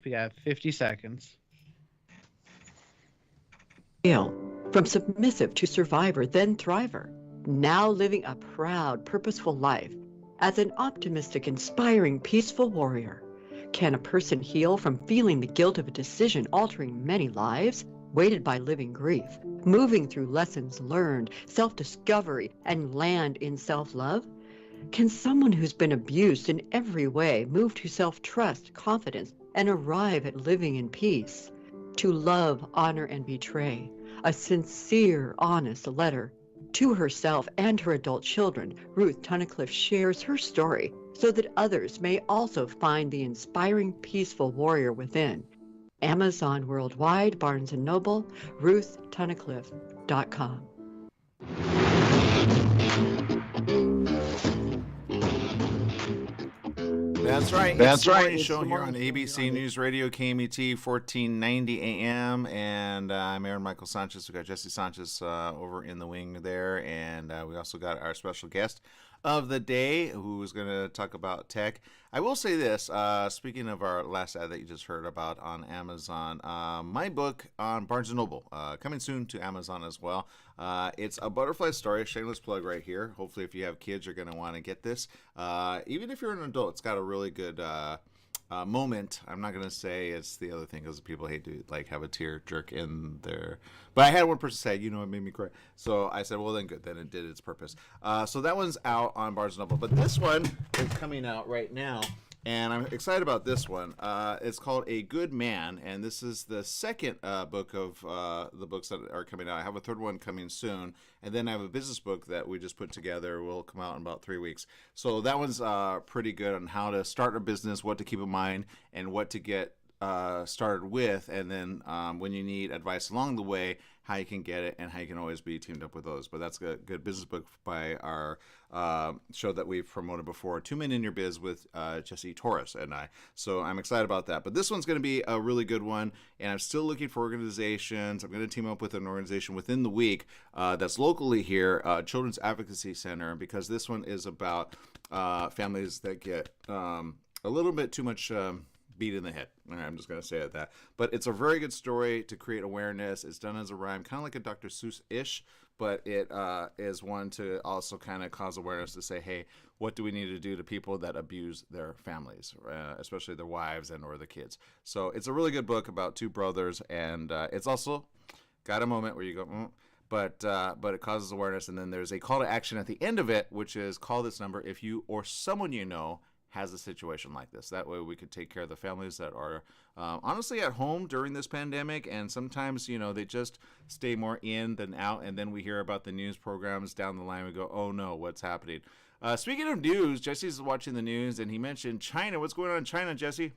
We got 50 seconds. Scale from submissive to survivor, then thriver, now living a proud, purposeful life as an optimistic, inspiring, peaceful warrior. Can a person heal from feeling the guilt of a decision altering many lives, weighted by living grief, moving through lessons learned, self-discovery, and land in self-love? Can someone who's been abused in every way move to self-trust, confidence, and arrive at living in peace? To love, honor, and betray, a sincere, honest letter to herself and her adult children, Ruth Tunnicliffe shares her story so that others may also find the inspiring, peaceful warrior within. Amazon worldwide, Barnes & Noble, RuthTunnicliffe.com. That's right. It's the morning show here on ABC News Radio, KMET 1490 AM. And I'm Aaron Michael Sanchez. We got Jesse Sanchez over in the wing there. And we also got our special guest of the day who is going to talk about tech. I will say this, speaking of our last ad that you just heard about on Amazon, my book on Barnes & Noble, coming soon to Amazon as well. It's a butterfly story, a shameless plug right here. Hopefully if you have kids, you're going to want to get this. Even if you're an adult, it's got a really good moment. I'm not going to say it's the other thing because people hate to like have a tear jerk in there. But I had one person say, you know, it made me cry. So I said, well, then good. Then it did its purpose. So that one's out on Barnes & Noble. But this one is coming out right now. And I'm excited about this one. It's called A Good Man, and this is the second book of the books that are coming out. I have a third one coming soon, and then I have a business book that we just put together. Will come out in about 3 weeks. So that one's pretty good on how to start a business, what to keep in mind, and what to get started with, and then when you need advice along the way, how you can get it and how you can always be teamed up with those. But that's a good business book by our show that we've promoted before, 2 Men in Your Biz with Jesse Torres and I. So I'm excited about that. But this one's going to be a really good one, and I'm still looking for organizations. I'm going to team up with an organization within the week that's locally here, Children's Advocacy Center, because this one is about families that get a little bit too much beat in the head. I'm just going to say it that. But it's a very good story to create awareness. It's done as a rhyme, kind of like a Dr. Seuss-ish, but it is one to also kind of cause awareness to say, hey, what do we need to do to people that abuse their families, especially their wives and or the kids. So it's a really good book about two brothers, and it's also got a moment where you go, but it causes awareness. And then there's a call to action at the end of it, which is call this number if you or someone you know has a situation like this. That way we could take care of the families that are honestly at home during this pandemic, and sometimes, you know, they just stay more in than out, and then we hear about the news programs down the line. We go, oh no, what's happening? Speaking of news, Jesse's watching the news, and he mentioned China. What's going on in China, Jesse?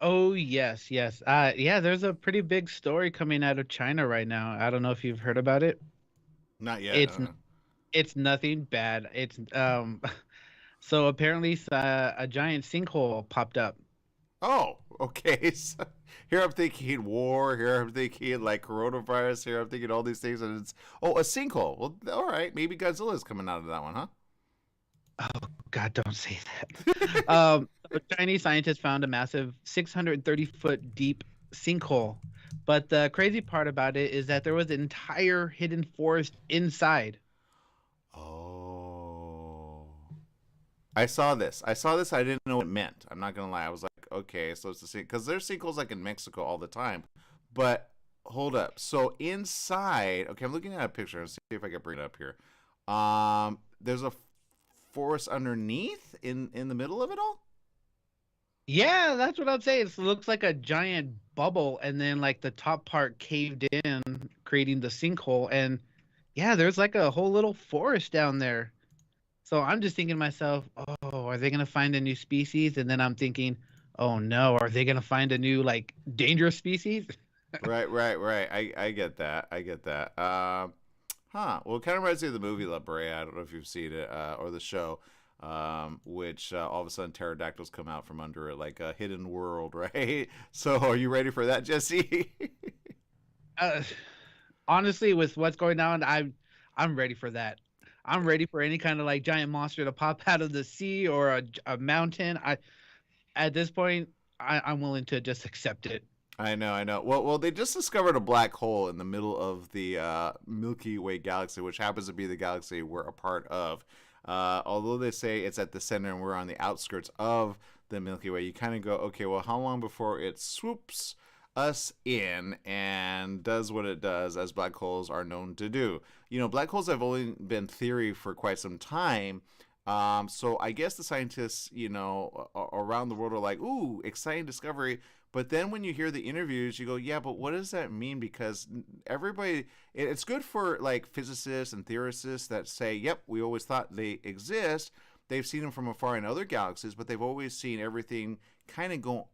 Oh, yes, yes. Yeah, there's a pretty big story coming out of China right now. I don't know if you've heard about it. Not yet. It's it's nothing bad. It's so apparently a giant sinkhole popped up. Oh, okay. So here I'm thinking war. Here I'm thinking like coronavirus. Here I'm thinking all these things, and it's a sinkhole. Well, all right, maybe Godzilla's coming out of that one, huh? Oh God, don't say that. Chinese scientists found a massive 630-foot deep sinkhole, but the crazy part about it is that there was an entire hidden forest inside. Oh, I saw this. I didn't know what it meant. I'm not gonna lie. I was like, okay, so it's the same because there's sinkholes like in Mexico all the time. But hold up. So inside, okay, I'm looking at a picture. Let's see if I can bring it up here. There's a forest underneath in the middle of it all. Yeah, that's what I'm saying. It looks like a giant bubble, and then like the top part caved in, creating the sinkhole. And yeah, there's like a whole little forest down there. So I'm just thinking to myself, oh, are they gonna find a new species? And then I'm thinking, oh no, are they gonna find a new like dangerous species? Right. I get that. Huh. Well, it kind of reminds me of the movie La Brea. I don't know if you've seen it or the show, which all of a sudden pterodactyls come out from under it like a hidden world, right? So are you ready for that, Jesse? uh, Honestly, with what's going on, I'm ready for that. I'm ready for any kind of giant monster to pop out of the sea or a mountain. At this point, I'm willing to just accept it. I know, I know. Well, they just discovered a black hole in the middle of the Milky Way galaxy, which happens to be the galaxy we're a part of. Although they say it's at the center and we're on the outskirts of the Milky Way, you kind of go, okay, well, how long before it swoops us in and does what it does, as black holes are known to do? You know, black holes have only been theory for quite some time. So I guess the scientists, you know, around the world are like, ooh, exciting discovery. But then when you hear the interviews, you go, yeah, but what does that mean? Because everybody, it's good for like physicists and theorists that say, yep, we always thought they exist. They've seen them from afar in other galaxies, but they've always seen everything kind of go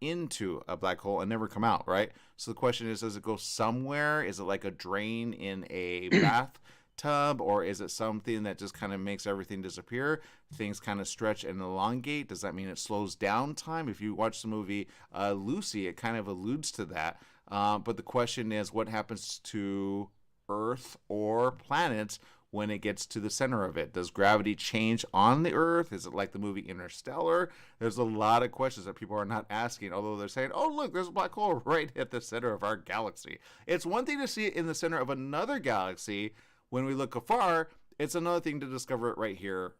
into a black hole and never come out, right? So the question is, does it go somewhere? Is it like a drain in a bathtub, or is it something that just kind of makes everything disappear? Things kind of stretch and elongate. Does that mean it slows down time? If you watch the movie Lucy, it kind of alludes to that. But the question is, what happens to Earth or planets when it gets to the center of it? Does gravity change on the Earth? Is it like the movie Interstellar? There's a lot of questions that people are not asking, although they're saying, oh, look, there's a black hole right at the center of our galaxy. It's one thing to see it in the center of another galaxy when we look afar. It's another thing to discover it right here,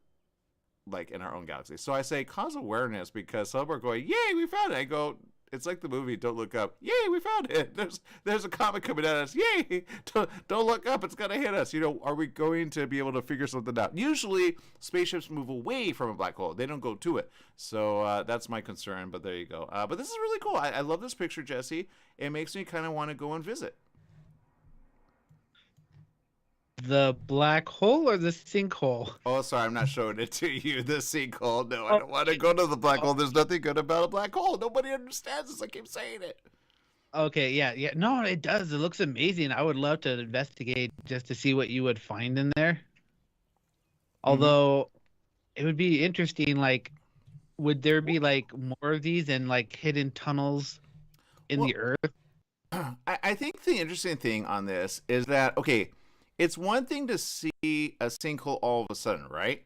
like in our own galaxy. So I say cause awareness, because some are going, yay, we found it. I go, it's like the movie Don't Look Up. Yay, we found it. There's a comet coming at us. Yay, don't look up. It's going to hit us. You know, are we going to be able to figure something out? Usually, spaceships move away from a black hole. They don't go to it. So that's my concern, but there you go. But this is really cool. I love this picture, Jesse. It makes me kind of want to go and visit. The black hole or the sinkhole? Oh, sorry, I'm not showing it to you. The sinkhole. No, I don't want to go to the black hole. There's nothing good about a black hole. Nobody understands this. I keep saying it. Okay, yeah. No, it does. It looks amazing. I would love to investigate just to see what you would find in there. Although it would be interesting, like, would there be like more of these and like hidden tunnels in the earth? I think the interesting thing on this is that, okay, it's one thing to see a sinkhole all of a sudden, right?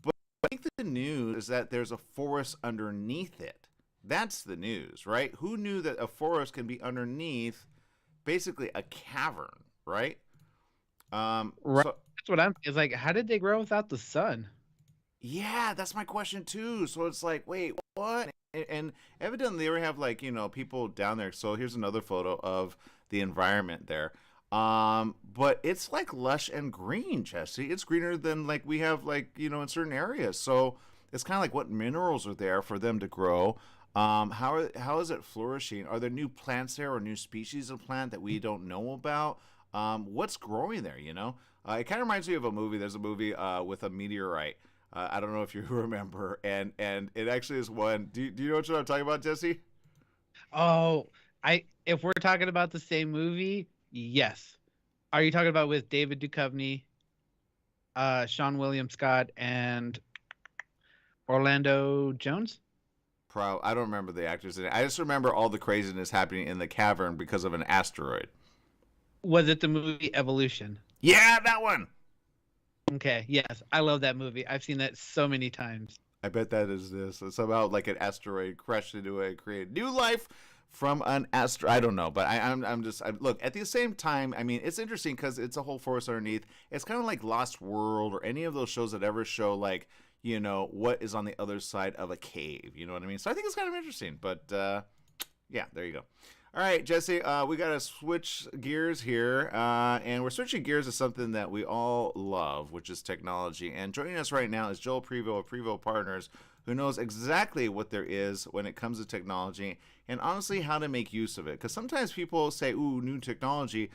But I think the news is that there's a forest underneath it. That's the news, right? Who knew that a forest can be underneath basically a cavern, right? Right. So, That's what I'm. It's like, how did they grow without the sun? yeah, that's my question too. So it's like, wait, what? And evidently they have, like, you know, people down there. So here's another photo of the environment there. But it's like lush and green, Jesse. It's greener than like we have, like, you know, in certain areas. So it's kind of like, what minerals are there for them to grow? How is it flourishing? Are there new plants there or new species of plant that we don't know about? What's growing there, you know? It kind of reminds me of a movie. There's a movie with a meteorite. I don't know if you remember, and it actually is one. Do you know what I'm talking about, Jesse? Oh, if we're talking about the same movie, yes. Are you talking about with David Duchovny, Sean William Scott, and Orlando Jones? I don't remember the actors in it. I just remember all the craziness happening in the cavern because of an asteroid. Was it the movie Evolution? Yeah, that one. Okay, yes. I love that movie. I've seen that so many times. I bet that is this. It's somehow like an asteroid crashed into it, created new life from an asteroid. I don't know, but I'm just look, at the same time, I mean, it's interesting because it's a whole forest underneath. It's kind of like Lost World or any of those shows that ever show, like, you know, what is on the other side of a cave. You know what I mean? So I think it's kind of interesting. But yeah, there you go. All right, Jesse, we got to switch gears here. And we're switching gears to something that we all love, which is technology. And joining us right now is Joel Prevost of Prevost Partners, who knows exactly what there is when it comes to technology and honestly how to make use of it. Because sometimes people say, ooh, new technology,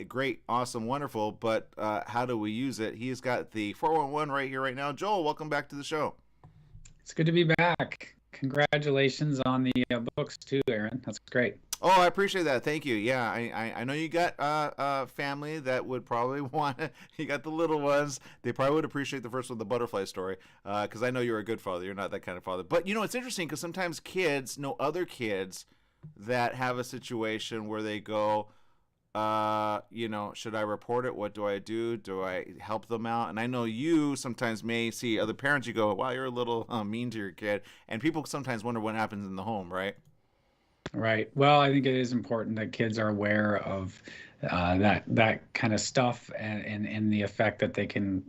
great, awesome, wonderful, but how do we use it? He's got the 411 right here right now. Joel, welcome back to the show. It's good to be back. Congratulations on the books too, Aaron. That's great. Oh, I appreciate that. Thank you. Yeah, I know you got a family that would probably want to, you got the little ones. They probably would appreciate the first one, the butterfly story, because I know you're a good father. You're not that kind of father. But, you know, it's interesting because sometimes kids know other kids that have a situation where they go, should I report it? What do I do? Do I help them out? And I know you sometimes may see other parents, you go, wow, you're a little mean to your kid. And people sometimes wonder what happens in the home, right? Right. Well, I think it is important that kids are aware of that kind of stuff, and the effect that they can,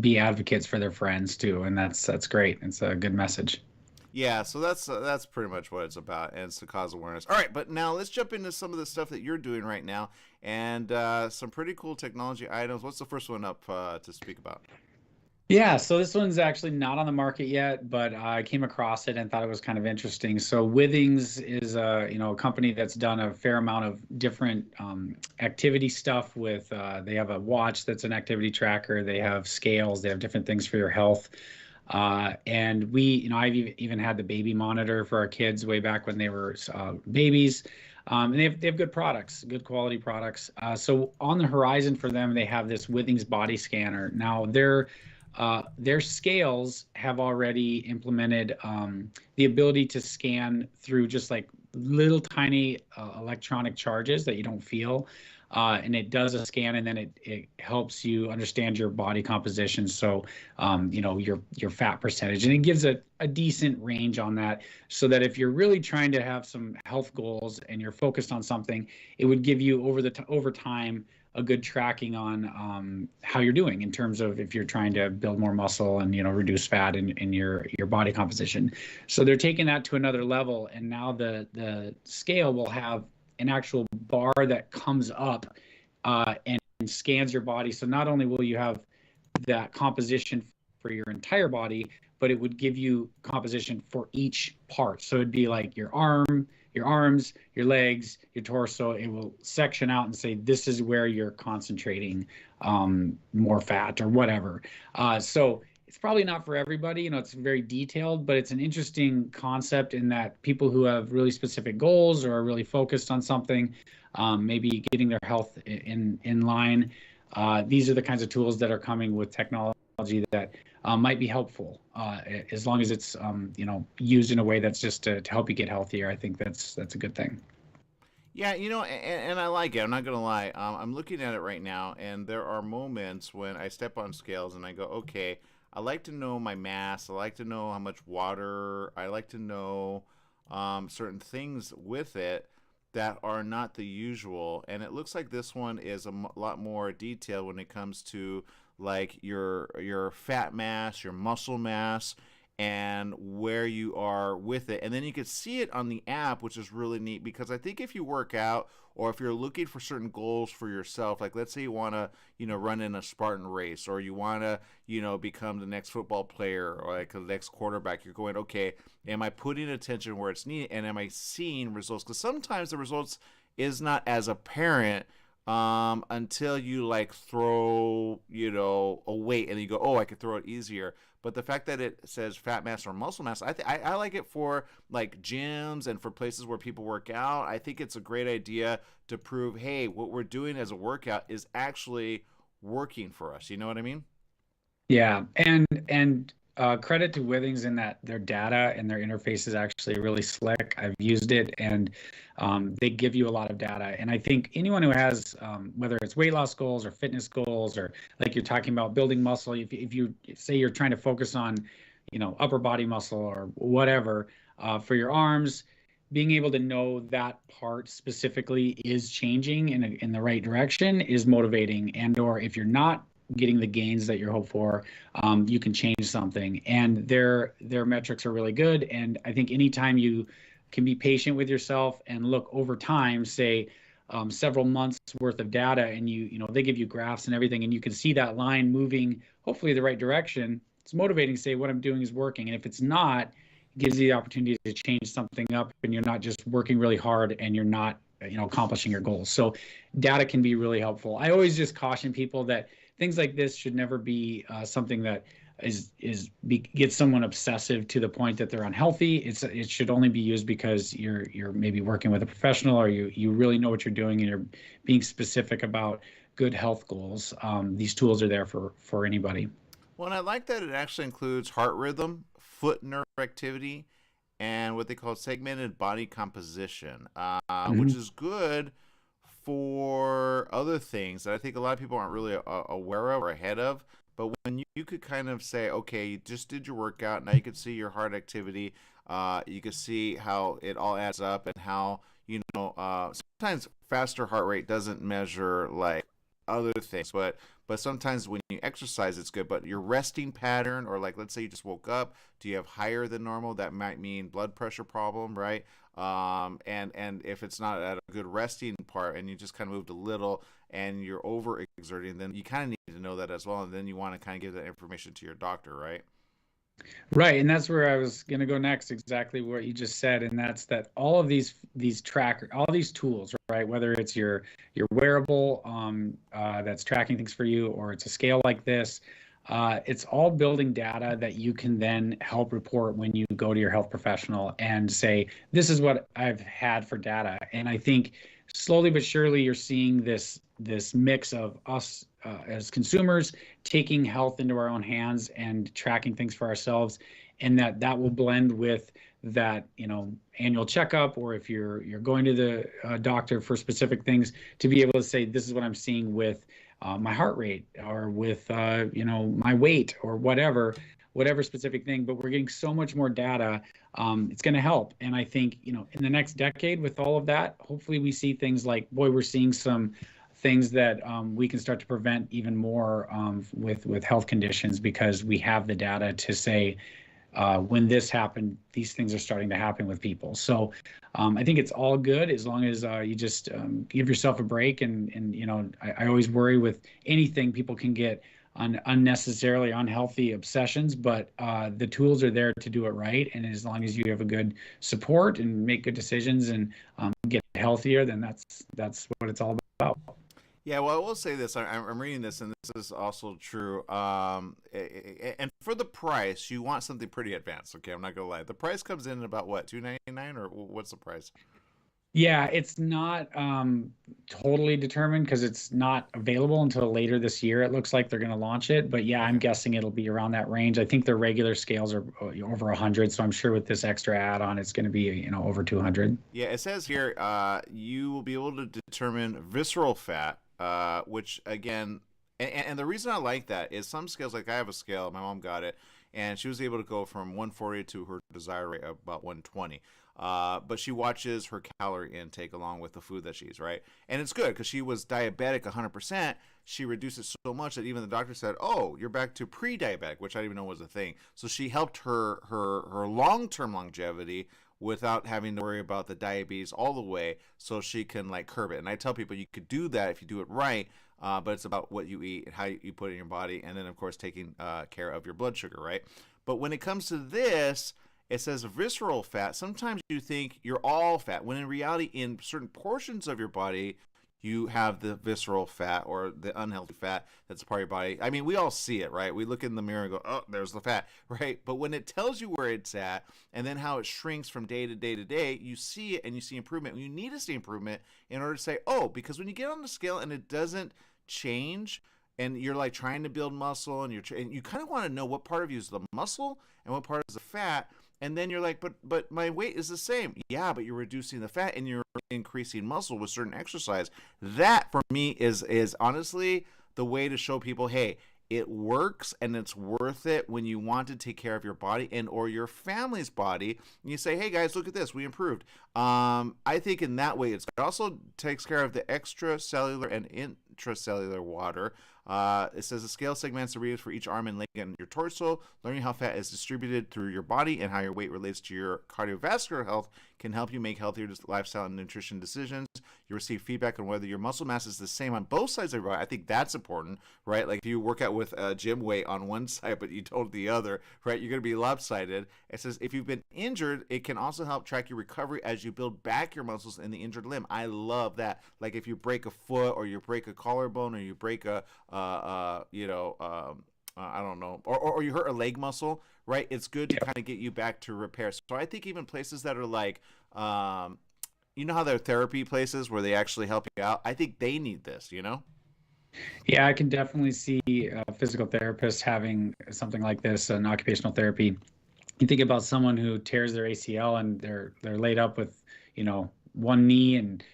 be advocates for their friends too. And that's great. It's a good message. Yeah, so that's pretty much what it's about, and it's to cause awareness. All right, but now let's jump into some of the stuff that you're doing right now, and some pretty cool technology items. What's the first one up to speak about? Yeah, so this one's actually not on the market yet, but I came across it and thought it was kind of interesting. So Withings is a company that's done a fair amount of different activity stuff with they have a watch that's an activity tracker, they have scales, they have different things for your health. And I've even had the baby monitor for our kids way back when they were babies. And they have good products, good quality products. So on the horizon for them, they have this Withings body scanner. Now their scales have already implemented the ability to scan through just like little tiny electronic charges that you don't feel. And it does a scan, and then it helps you understand your body composition. So, your fat percentage, and it gives a decent range on that, so that if you're really trying to have some health goals and you're focused on something, it would give you over time a good tracking on how you're doing in terms of if you're trying to build more muscle and reduce fat in your body composition. So they're taking that to another level, and now the scale will have an actual bar that comes up and scans your body. So not only will you have that composition for your entire body, but it would give you composition for each part. So it'd be like your arms, your legs, your torso. It will section out and say, this is where you're concentrating more fat or whatever. So it's probably not for everybody. It's very detailed, but it's an interesting concept in that people who have really specific goals or are really focused on something, maybe getting their health in line. These are the kinds of tools that are coming with technology that might be helpful, as long as it's used in a way that's just to help you get healthier. I think that's a good thing. Yeah, and I like it. I'm not gonna lie. I'm looking at it right now, and there are moments when I step on scales and I go, okay, I like to know my mass. I like to know how much water. I like to know certain things with it that are not the usual. And it looks like this one is a lot more detailed when it comes to like your fat mass, your muscle mass, and where you are with it. And then you can see it on the app, which is really neat, because I think if you work out or if you're looking for certain goals for yourself, like let's say you want to, run in a Spartan race, or you want to, become the next football player or like the next quarterback, you're going, okay, am I putting attention where it's needed, and am I seeing results? Because sometimes the results is not as apparent until you like throw, a weight and you go, oh, I could throw it easier. But the fact that it says fat mass or muscle mass, I like it for like gyms and for places where people work out. I think it's a great idea to prove, hey, what we're doing as a workout is actually working for us. You know what I mean? Yeah, and credit to Withings in that their data and their interface is actually really slick. I've used it, and they give you a lot of data. And I think anyone who has, whether it's weight loss goals or fitness goals, or like you're talking about building muscle, if you say you're trying to focus on, upper body muscle or whatever, for your arms, being able to know that part specifically is changing in the right direction is motivating. And or if you're not getting the gains that you're hoping for, you can change something. And their metrics are really good. And I think anytime you can be patient with yourself and look over time, say several months worth of data, and they give you graphs and everything, and you can see that line moving hopefully the right direction, it's motivating to say what I'm doing is working. And if it's not, it gives you the opportunity to change something up, and you're not just working really hard and you're not accomplishing your goals. So data can be really helpful. I always just caution people that things like this should never be something that gets someone obsessive to the point that they're unhealthy. It should only be used because you're maybe working with a professional, or you really know what you're doing and you're being specific about good health goals. These tools are there for anybody. Well, and I like that it actually includes heart rhythm, foot nerve activity, and what they call segmented body composition, which is good for other things that I think a lot of people aren't really aware of or ahead of. But when you could kind of say, okay, you just did your workout, now you can see your heart activity, you can see how it all adds up, and how, sometimes faster heart rate doesn't measure like other things, but sometimes when you exercise it's good. But your resting pattern, or like let's say you just woke up, do you have higher than normal? That might mean blood pressure problem, right? And if it's not at a good resting part and you just kind of moved a little and you're over exerting, then you kind of need to know that as well, and then you want to kind of give that information to your doctor, right? Right, and that's where I was going to go next, exactly what you just said, and that's that all of these all these tools, right? Whether it's your wearable that's tracking things for you, or it's a scale like this, it's all building data that you can then help report when you go to your health professional and say, this is what I've had for data. And I think slowly but surely you're seeing this mix of us as consumers taking health into our own hands and tracking things for ourselves, and that will blend with that annual checkup, or if you're going to the doctor for specific things, to be able to say, this is what I'm seeing with my heart rate, or with my weight, or whatever specific thing. But we're getting so much more data. It's going to help. And I think in the next decade, with all of that, hopefully we see things like, we're seeing some things that we can start to prevent even more with health conditions, because we have the data to say, when this happened, these things are starting to happen with people. So I think it's all good, as long as you just give yourself a break. And I always worry with anything, people can get unnecessarily unhealthy obsessions, but the tools are there to do it right. And as long as you have a good support and make good decisions and get healthier, then that's what it's all about. Yeah, well, I will say this. I'm reading this, and this is also true. And for the price, you want something pretty advanced. Okay, I'm not gonna lie. The price comes in at about what, $299, or what's the price? Yeah, it's not totally determined, because it's not available until later this year. It looks like they're going to launch it, but yeah, I'm guessing it'll be around that range. I think their regular scales are over 100, so I'm sure with this extra add-on, it's going to be over 200. Yeah, it says here you will be able to determine visceral fat, which again, and the reason I like that is some scales, like I have a scale, my mom got it, and she was able to go from 140 to her desired rate of about 120. But she watches her calorie intake along with the food that she eats, right? And it's good, because she was diabetic 100%. She reduced it so much that even the doctor said, "Oh, you're back to pre-diabetic," which I didn't even know was a thing. So she helped her long-term longevity without having to worry about the diabetes all the way, so she can like curb it. And I tell people you could do that if you do it right, but it's about what you eat and how you put it in your body, and then of course taking care of your blood sugar, right? But when it comes to this, it says visceral fat. Sometimes you think you're all fat, when in reality, in certain portions of your body, you have the visceral fat, or the unhealthy fat that's a part of your body. I mean, we all see it, right? We look in the mirror and go, oh, there's the fat, right? But when it tells you where it's at, and then how it shrinks from day to day to day, you see it and you see improvement. You need to see improvement in order to say, oh, because when you get on the scale and it doesn't change, and you're like trying to build muscle, and you kind of want to know what part of you is the muscle and what part is the fat. And then you're like, but my weight is the same. Yeah, but you're reducing the fat and you're increasing muscle with certain exercise. That for me is honestly the way to show people, hey, it works and it's worth it when you want to take care of your body and or your family's body. And you say, hey guys, look at this, we improved. I think in that way it also takes care of the extracellular and intracellular water. It says the scale segments the readings for each arm and leg and your torso. Learning how fat is distributed through your body and how your weight relates to your cardiovascular health can help you make healthier lifestyle and nutrition decisions. You receive feedback on whether your muscle mass is the same on both sides of your body. I think that's important, right? Like if you work out with a gym weight on one side but you don't the other, right? You're going to be lopsided. It says if you've been injured, it can also help track your recovery as you build back your muscles in the injured limb. I love that. Like if you break a foot, or you break a collarbone, or you break a I don't know, or you hurt a leg muscle, right? It's good to kind of get you back to repair. So I think even places that are like, you know how there are therapy places where they actually help you out? I think they need this, Yeah, I can definitely see a physical therapist having something like this, an occupational therapy. You think about someone who tears their ACL and they're laid up with, one knee, and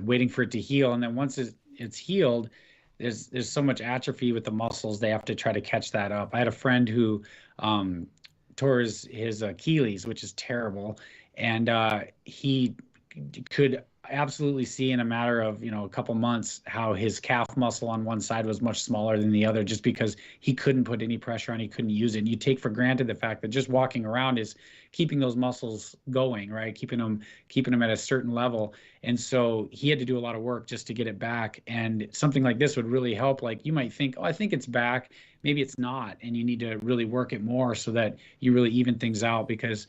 waiting for it to heal. And then once it's healed, there's so much atrophy with the muscles, they have to try to catch that up. I had a friend who tore his Achilles, which is terrible, and he could absolutely see in a matter of a couple months how his calf muscle on one side was much smaller than the other, just because he couldn't put any pressure on, he couldn't use it. And you take for granted the fact that just walking around is keeping those muscles going, right? Keeping them at a certain level. And so he had to do a lot of work just to get it back. And something like this would really help. Like, you might think, oh, I think it's back. Maybe it's not. And you need to really work it more so that you really even things out, because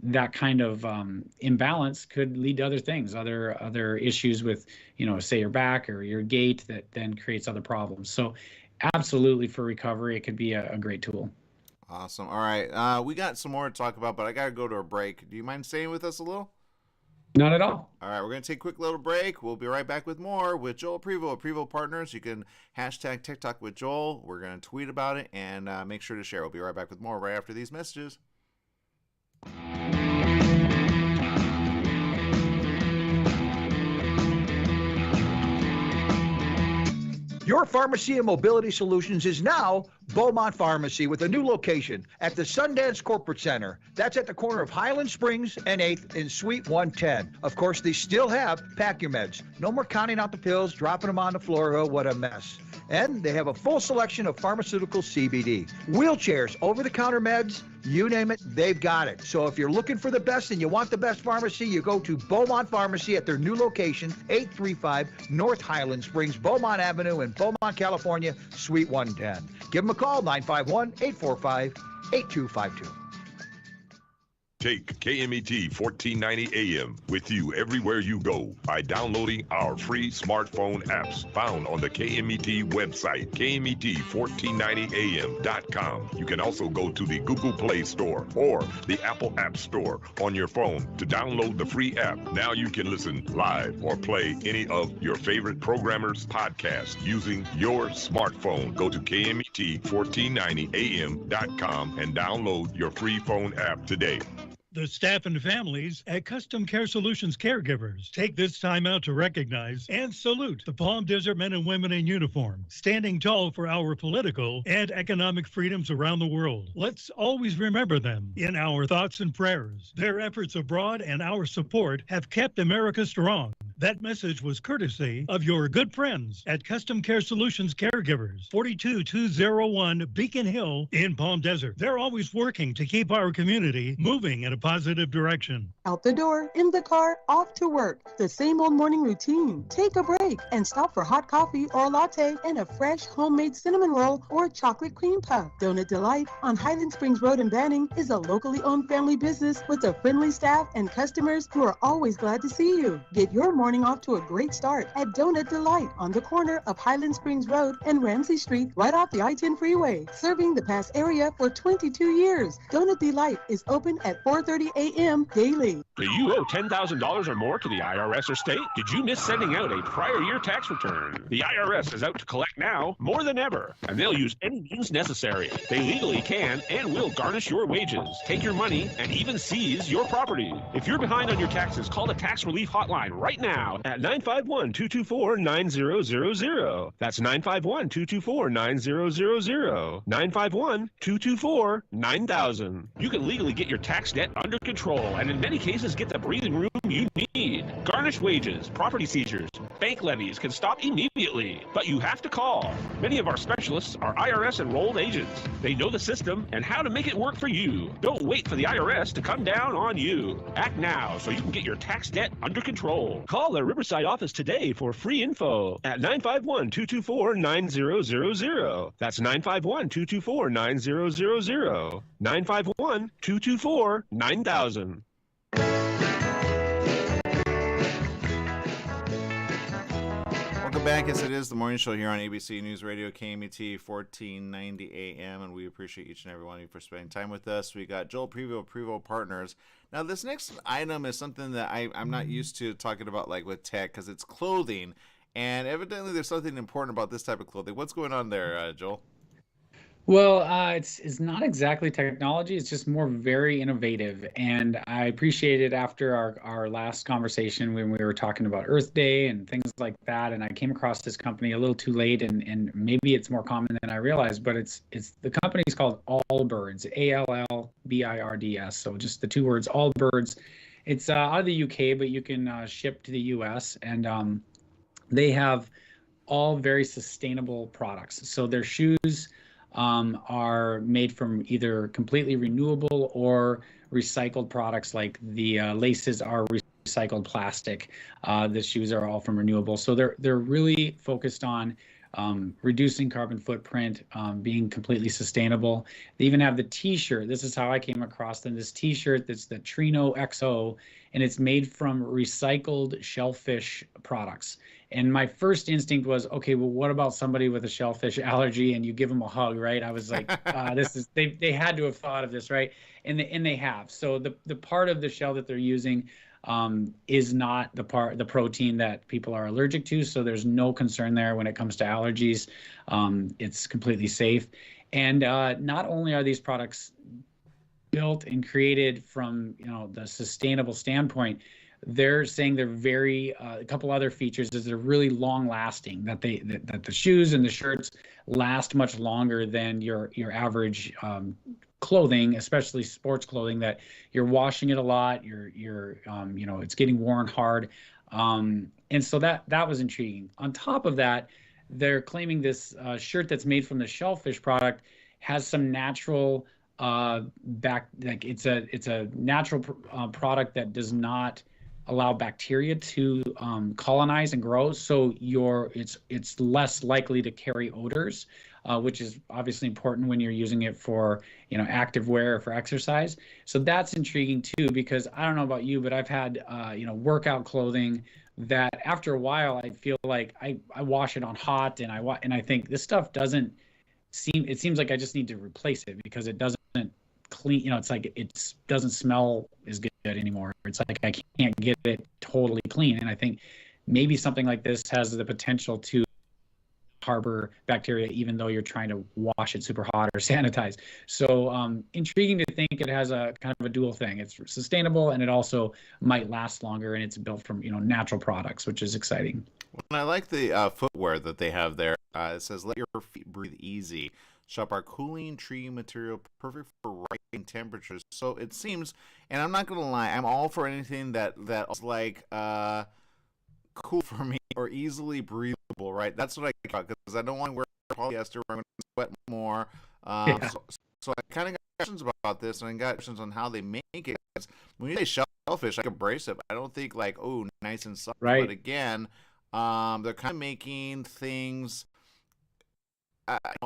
that kind of imbalance could lead to other things, other issues with, say your back or your gait, that then creates other problems. So absolutely, for recovery, it could be a great tool. Awesome. All right. We got some more to talk about, but I got to go to a break. Do you mind staying with us a little? Not at all. All right. We're going to take a quick little break. We'll be right back with more with Joel Prevost of Prevost Partners. You can hashtag TikTok with Joel. We're going to tweet about it and make sure to share. We'll be right back with more right after these messages. Your pharmacy and mobility solutions is now Beaumont Pharmacy, with a new location at the Sundance Corporate Center. That's at the corner of Highland Springs and 8th in Suite 110. Of course, they still have Pack Your Meds. No more counting out the pills, dropping them on the floor. Oh, what a mess. And they have a full selection of pharmaceutical CBD. Wheelchairs, over-the-counter meds, you name it, they've got it. So if you're looking for the best and you want the best pharmacy, you go to Beaumont Pharmacy at their new location, 835 North Highland Springs, Beaumont Avenue in Beaumont, California, Suite 110. Give them a call, 951-845-8252. Take KMET 1490 AM with you everywhere you go by downloading our free smartphone apps found on the KMET website, KMET1490am.com. You can also go to the Google Play Store or the Apple App Store on your phone to download the free app. Now you can listen live or play any of your favorite programmers' podcasts using your smartphone. Go to KMET1490am.com and download your free phone app today. The staff and families at Custom Care Solutions caregivers take this time out to recognize and salute the Palm Desert men and women in uniform, standing tall for our political and economic freedoms around the world. Let's always remember them in our thoughts and prayers. Their efforts abroad and our support have kept America strong. That message was courtesy of your good friends at Custom Care Solutions Caregivers, 42201 Beacon Hill in Palm Desert. They're always working to keep our community moving in a positive direction. Out the door, in the car, off to work. The same old morning routine. Take a break and stop for hot coffee or a latte and a fresh homemade cinnamon roll or chocolate cream puff. Donut Delight on Highland Springs Road in Banning is a locally owned family business with a friendly staff and customers who are always glad to see you. Get your morning off to a great start at Donut Delight on the corner of Highland Springs Road and Ramsey Street, right off the I-10 freeway. Serving the Pass area for 22 years. Donut Delight is open at 4:30 a.m. daily. Do you owe $10,000 or more to the IRS or state? Did you miss sending out a prior year tax return? The IRS is out to collect now more than ever, and they'll use any means necessary. They legally can and will garnish your wages, take your money, and even seize your property. If you're behind on your taxes, call the Tax Relief Hotline right now at 951-224-9000. That's 951-224-9000. 951-224-9000. You can legally get your tax debt under control and in many cases get the breathing room you need. Garnished wages, property seizures, bank levies can stop immediately, but you have to call. Many of our specialists are IRS enrolled agents. They know the system and how to make it work for you. Don't wait for the IRS to come down on you. Act now so you can get your tax debt under control. Call their Riverside office today for free info at 951-224-9000. That's 951-224-9000. 951-224-9000. Welcome back. Yes, it is the morning show here on ABC News Radio, KMET 1490 AM, and we appreciate each and every one of you for spending time with us. We got Joel Prevost, Prevost Partners. Now, this next item is something that I'm not used to talking about, like with tech, because it's clothing, and evidently there's something important about this type of clothing. What's going on there, Joel? Well, it's not exactly technology. It's just more very innovative, and I appreciate it after our last conversation when we were talking about Earth Day and things like that. And I came across this company a little too late, and maybe it's more common than I realized. But it's the company's called Allbirds, Allbirds. So just the two words, Allbirds. It's out of the UK, but you can ship to the US, and they have all very sustainable products. So their shoes are made from either completely renewable or recycled products, like the laces are recycled plastic. The shoes are all from renewable. So they're really focused on reducing carbon footprint, being completely sustainable. They even have the T-shirt. This is how I came across them. This T-shirt that's the Trino XO, and it's made from recycled shellfish products. And my first instinct was, okay, well, what about somebody with a shellfish allergy and you give them a hug, right? I was like, this is they had to have thought of this, right? And they have. So the part of the shell that they're using is not the protein that people are allergic to. So there's no concern there when it comes to allergies. It's completely safe. And not only are these products built and created from the sustainable standpoint, they're saying they're very a couple other features is they're really long lasting, that the shoes and the shirts last much longer than your average clothing, especially sports clothing, that you're washing it a lot, it's getting worn hard, and so that was intriguing. On top of that, they're claiming this shirt that's made from the shellfish product has some natural it's a natural product that does not allow bacteria to colonize and grow, so it's less likely to carry odors, which is obviously important when you're using it for active wear or for exercise. So that's intriguing too, because I don't know about you, but I've had workout clothing that after a while I feel like I wash it on hot, and I think this stuff it seems like I just need to replace it because it doesn't clean. It's like it doesn't smell as good anymore. It's like I can't get it totally clean, and I think maybe something like this has the potential to harbor bacteria even though you're trying to wash it super hot or sanitize. So intriguing to think it has a kind of a dual thing. It's sustainable, and it also might last longer, and it's built from natural products, which is exciting. Well, I like the footwear that they have there. It says, "Let your feet breathe easy. Shop our cooling tree material, perfect for rising temperatures." So it seems, and I'm not gonna lie, I'm all for anything that's like cool for me or easily breathable, right? That's what I got, because I don't want to wear polyester where I'm going to sweat more. Yeah. So I kind of got questions about this, and I got questions on how they make it. When you say shellfish, like abrasive, I don't think like, oh, nice and soft. Right. But again, they're kind of making things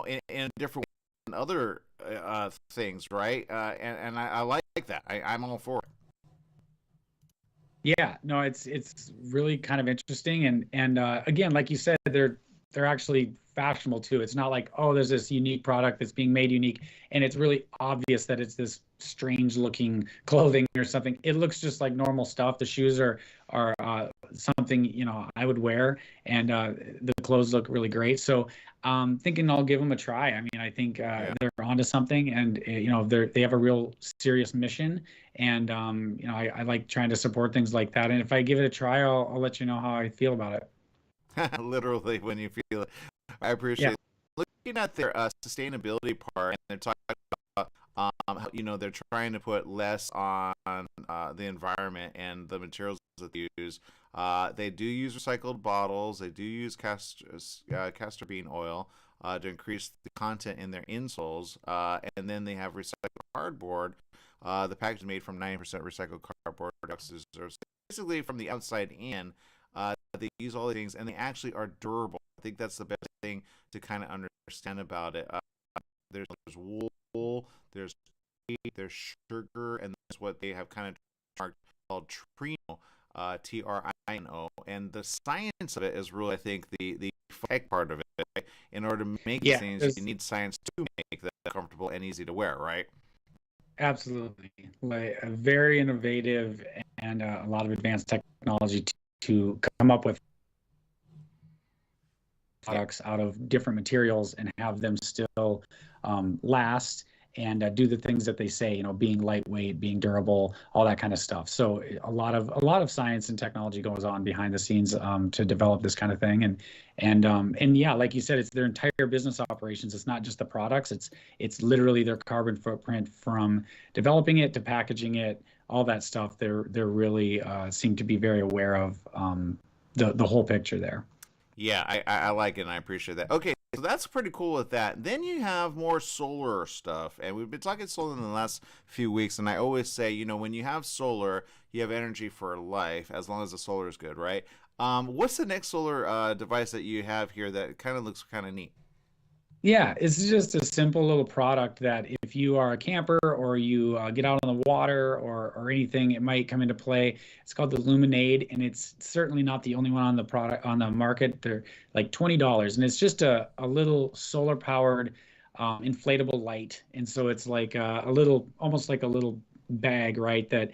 in a different way than other things, right? And I like that. I'm all for it. Yeah, no, it's really kind of interesting, and again, like you said, they're actually fashionable too. It's not like, oh, there's this unique product that's being made unique, and it's really obvious that it's this strange looking clothing or something. It looks just like normal stuff. The shoes are something I would wear, and the clothes look really great. So thinking I'll give them a try. I mean, I think they're onto something, and they have a real serious mission, and I like trying to support things like that. And if I give it a try, I'll let you know how I feel about it. Literally, when you feel it. I appreciate it. Looking at their sustainability part, and they're talking about they're trying to put less on the environment and the materials that they use. They do use recycled bottles. They do use castor bean oil to increase the content in their insoles. And then they have recycled cardboard. The package is made from 90% recycled cardboard. Basically, from the outside in, they use all the things, and they actually are durable. I think that's the best thing to kind of understand about it. There's wool, there's sugar, and that's what they have kind of marked called Trino, Trino. And the science of it is really, I think, the tech part of it. Right? In order to make these things, you need science to make them comfortable and easy to wear, right? Absolutely. Like, very innovative, and a lot of advanced technology to come up with products out of different materials and have them still last and do the things that they say, being lightweight, being durable, all that kind of stuff. So a lot of science and technology goes on behind the scenes to develop this kind of thing. And yeah, like you said, it's their entire business operations. It's not just the products. It's literally their carbon footprint from developing it to packaging it, all that stuff. They're really seem to be very aware of the whole picture there. Yeah, I like it and I appreciate that. Okay, so that's pretty cool with that. Then you have more solar stuff, and we've been talking solar in the last few weeks, and I always say, when you have solar, you have energy for life, as long as the solar is good, right? What's the next solar device that you have here that kind of looks kind of neat? Yeah, it's just a simple little product that if you are a camper or you get out on the water or anything, it might come into play. It's called the Luminade, and it's certainly not the only one on the market. They're like $20, and it's just a little solar powered inflatable light. And so it's like almost like a little bag, right? That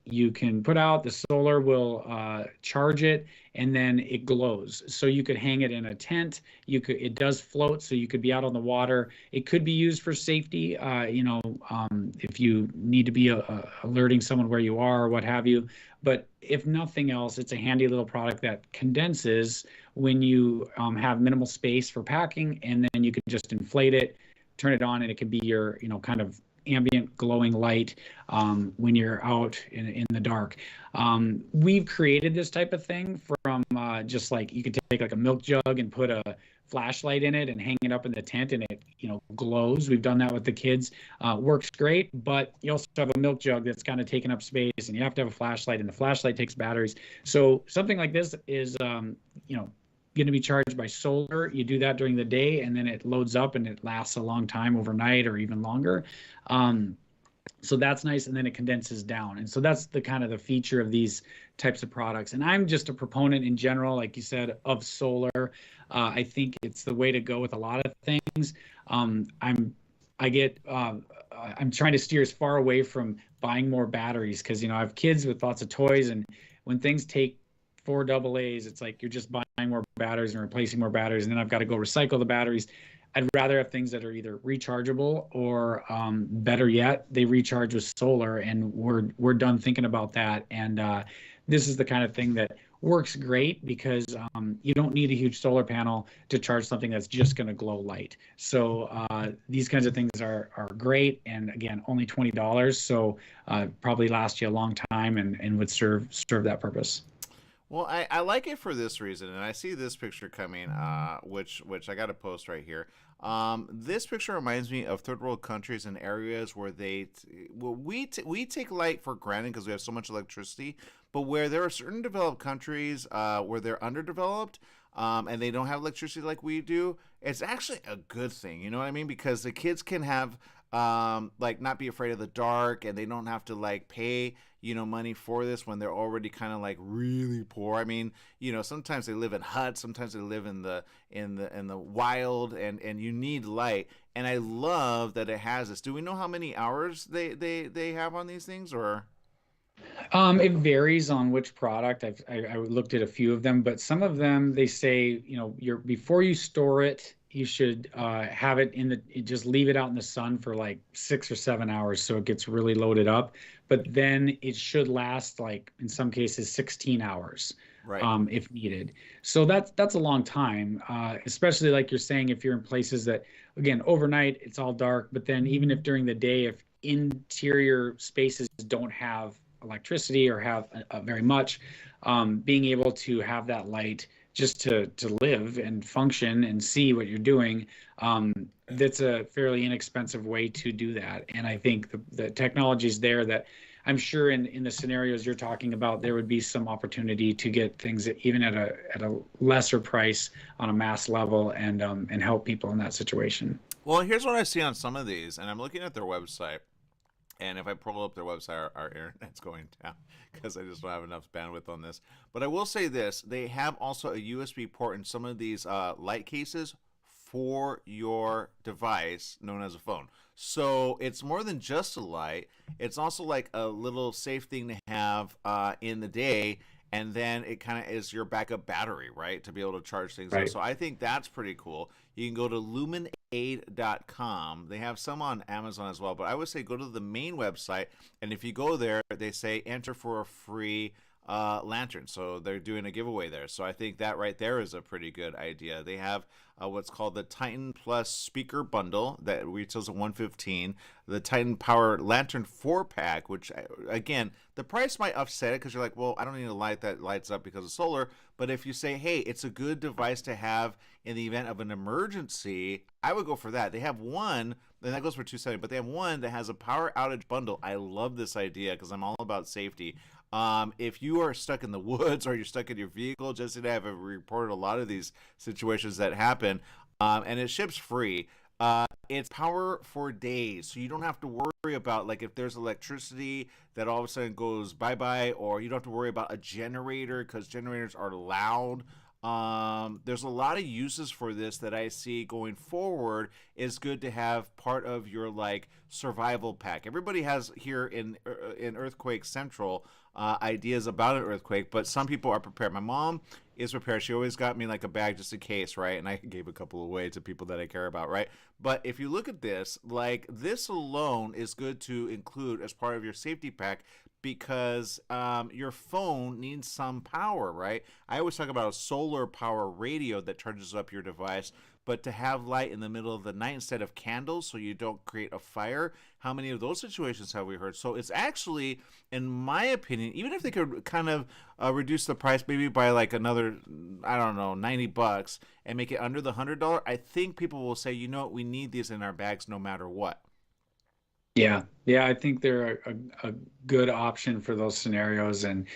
you can put out. The solar will charge it, and then it glows. So you could hang it in a tent. It does float, so you could be out on the water. It could be used for safety, if you need to be alerting someone where you are or what have you. But if nothing else, it's a handy little product that condenses when you have minimal space for packing, and then you can just inflate it, turn it on, and it can be your, kind of ambient glowing light when you're out in the dark. We've created this type of thing from just like you could take like a milk jug and put a flashlight in it and hang it up in the tent, and it glows. We've done that with the kids. Works great, but you also have a milk jug that's kind of taking up space, and you have to have a flashlight, and the flashlight takes batteries. So something like this is going to be charged by solar. You do that during the day, and then it loads up and it lasts a long time overnight or even longer. So that's nice, and then it condenses down. And so that's the kind of the feature of these types of products. And I'm just a proponent in general, like you said, of solar. I think it's the way to go with a lot of things. I'm trying to steer as far away from buying more batteries because I have kids with lots of toys, and when things take 4 AA's, it's like you're just buying more batteries and replacing more batteries, and then I've got to go recycle the batteries. I'd rather have things that are either rechargeable or better yet, they recharge with solar, and we're done thinking about that. And this is the kind of thing that works great because you don't need a huge solar panel to charge something that's just going to glow light. So these kinds of things are great, and again, only $20, so probably last you a long time and would serve that purpose. Well, I like it for this reason, and I see this picture coming, which I got to post right here. This picture reminds me of third world countries and areas where we take light for granted because we have so much electricity, but where there are certain developed countries where they're underdeveloped and they don't have electricity like we do, it's actually a good thing. You know what I mean? Because the kids can have not be afraid of the dark, and they don't have to pay money for this when they're already kind of really poor. I mean, sometimes they live in huts, sometimes they live in the wild, and you need light. And I love that it has this. Do we know how many hours they have on these things, or? It varies on which product. I looked at a few of them, but some of them they say before you store it, you should have it just leave it out in the sun for 6 or 7 hours so it gets really loaded up. But then it should last in some cases 16 hours, right, if needed. So that's a long time, especially like you're saying, if you're in places that, again, overnight it's all dark. But then even if during the day, if interior spaces don't have electricity or have very much, being able to have that light just to live and function and see what you're doing, that's a fairly inexpensive way to do that. And I think the technology is there that I'm sure in the scenarios you're talking about, there would be some opportunity to get things even at a lesser price on a mass level and help people in that situation. Well, here's what I see on some of these, and I'm looking at their website. And if I pull up their website, our internet's going down because I just don't have enough bandwidth on this. But I will say this. They have also a USB port in some of these light cases for your device known as a phone. So it's more than just a light. It's also like a little safe thing to have in the day. and then it kind of is your backup battery, right, to be able to charge things up. Right. So I think that's pretty cool. You can go to lumenaid.com. They have some on Amazon as well, but I would say go to the main website, and if you go there, they say enter for a free lantern. So they're doing a giveaway there. So I think that right there is a pretty good idea. They have what's called the Titan Plus speaker bundle that retails at $115. The Titan Power Lantern 4-pack, which again, the price might upset it because you're like, well, I don't need a light that lights up because of solar. But if you say, hey, it's a good device to have in the event of an emergency, I would go for that. They have one, and that goes for $270, but they have one that has a power outage bundle. I love this idea because I'm all about safety. If you are stuck in the woods or you're stuck in your vehicle, Jesse and I have reported a lot of these situations that happen, and it ships free. It's power for days, so you don't have to worry about like if there's electricity that all of a sudden goes bye-bye, or you don't have to worry about a generator because generators are loud. There's a lot of uses for this that I see going forward. Is good to have part of your like survival pack. Everybody has here in Earthquake Central ideas about an earthquake, but some people are prepared. My mom is prepared. She always got me like a bag just in case, right? And I gave a couple away to people that I care about, right? But if you look at this, like this alone is good to include as part of your safety pack, because your phone needs some power, right? I always talk about a solar power radio that charges up your device, but to have light in the middle of the night instead of candles so you don't create a fire, how many of those situations have we heard? So it's actually, in my opinion, even if they could kind of reduce the price maybe by like another, I don't know, $90 and make it under the $100, I think people will say, you know what, we need these in our bags no matter what. Yeah, I think they're a good option for those scenarios, and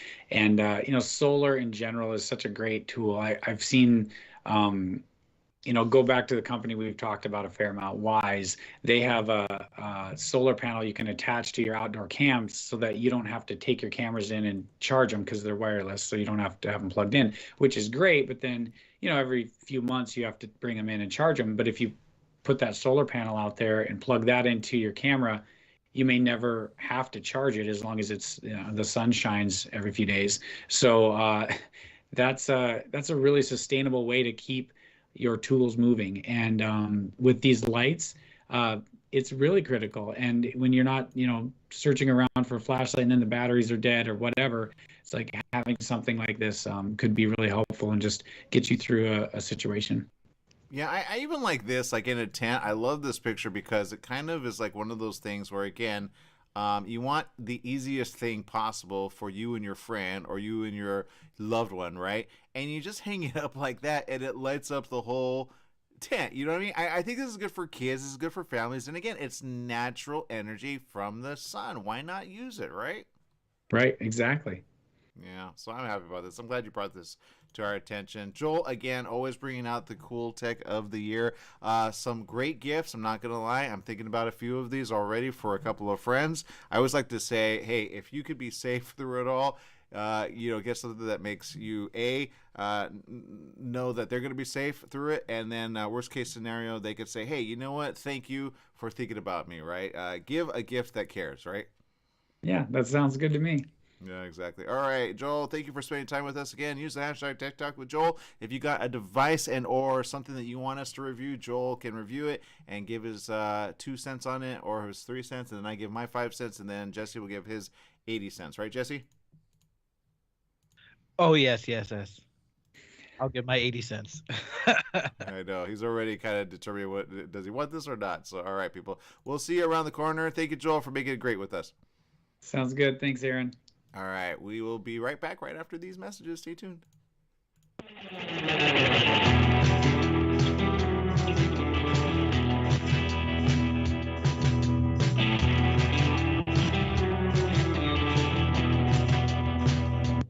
solar in general is such a great tool. I've seen, go back to the company we've talked about a fair amount, Wise. They have a solar panel you can attach to your outdoor cams so that you don't have to take your cameras in and charge them because they're wireless, so you don't have to have them plugged in, which is great. But then, every few months you have to bring them in and charge them. But if you put that solar panel out there and plug that into your camera, you may never have to charge it as long as it's the sun shines every few days. So that's a really sustainable way to keep your tools moving. And with these lights, it's really critical. And when you're not, searching around for a flashlight and then the batteries are dead or whatever, it's like having something like this could be really helpful and just get you through a situation. Yeah, I even like this, like in a tent. I love this picture because it kind of is like one of those things where, again, you want the easiest thing possible for you and your friend or you and your loved one, right? And you just hang it up like that and it lights up the whole tent. You know what I mean? I think this is good for kids. This is good for families. And again, it's natural energy from the sun. Why not use it, right? Right, exactly. Yeah, so I'm happy about this. I'm glad you brought this to our attention. Joel, again, always bringing out the cool tech of the year. Some great gifts. I'm not going to lie. I'm thinking about a few of these already for a couple of friends. I always like to say, hey, if you could be safe through it all, get something that makes you, know that they're going to be safe through it. And then worst case scenario, they could say, hey, you know what? Thank you for thinking about me, right? Give a gift that cares, right? Yeah, that sounds good to me. Yeah, exactly. All right, Joel, thank you for spending time with us again. Use the hashtag Tech Talk with Joel. If you got a device and or something that you want us to review, Joel can review it and give his 2 cents on it or his 3 cents, and then I give my 5 cents, and then Jesse will give his 80 cents. Right, Jesse? Oh, yes. I'll give my 80 cents. I know. He's already kind of determining does he want this or not. So, all right, people. We'll see you around the corner. Thank you, Joel, for making it great with us. Sounds good. Thanks, Aaron. All right, we will be right back right after these messages. Stay tuned.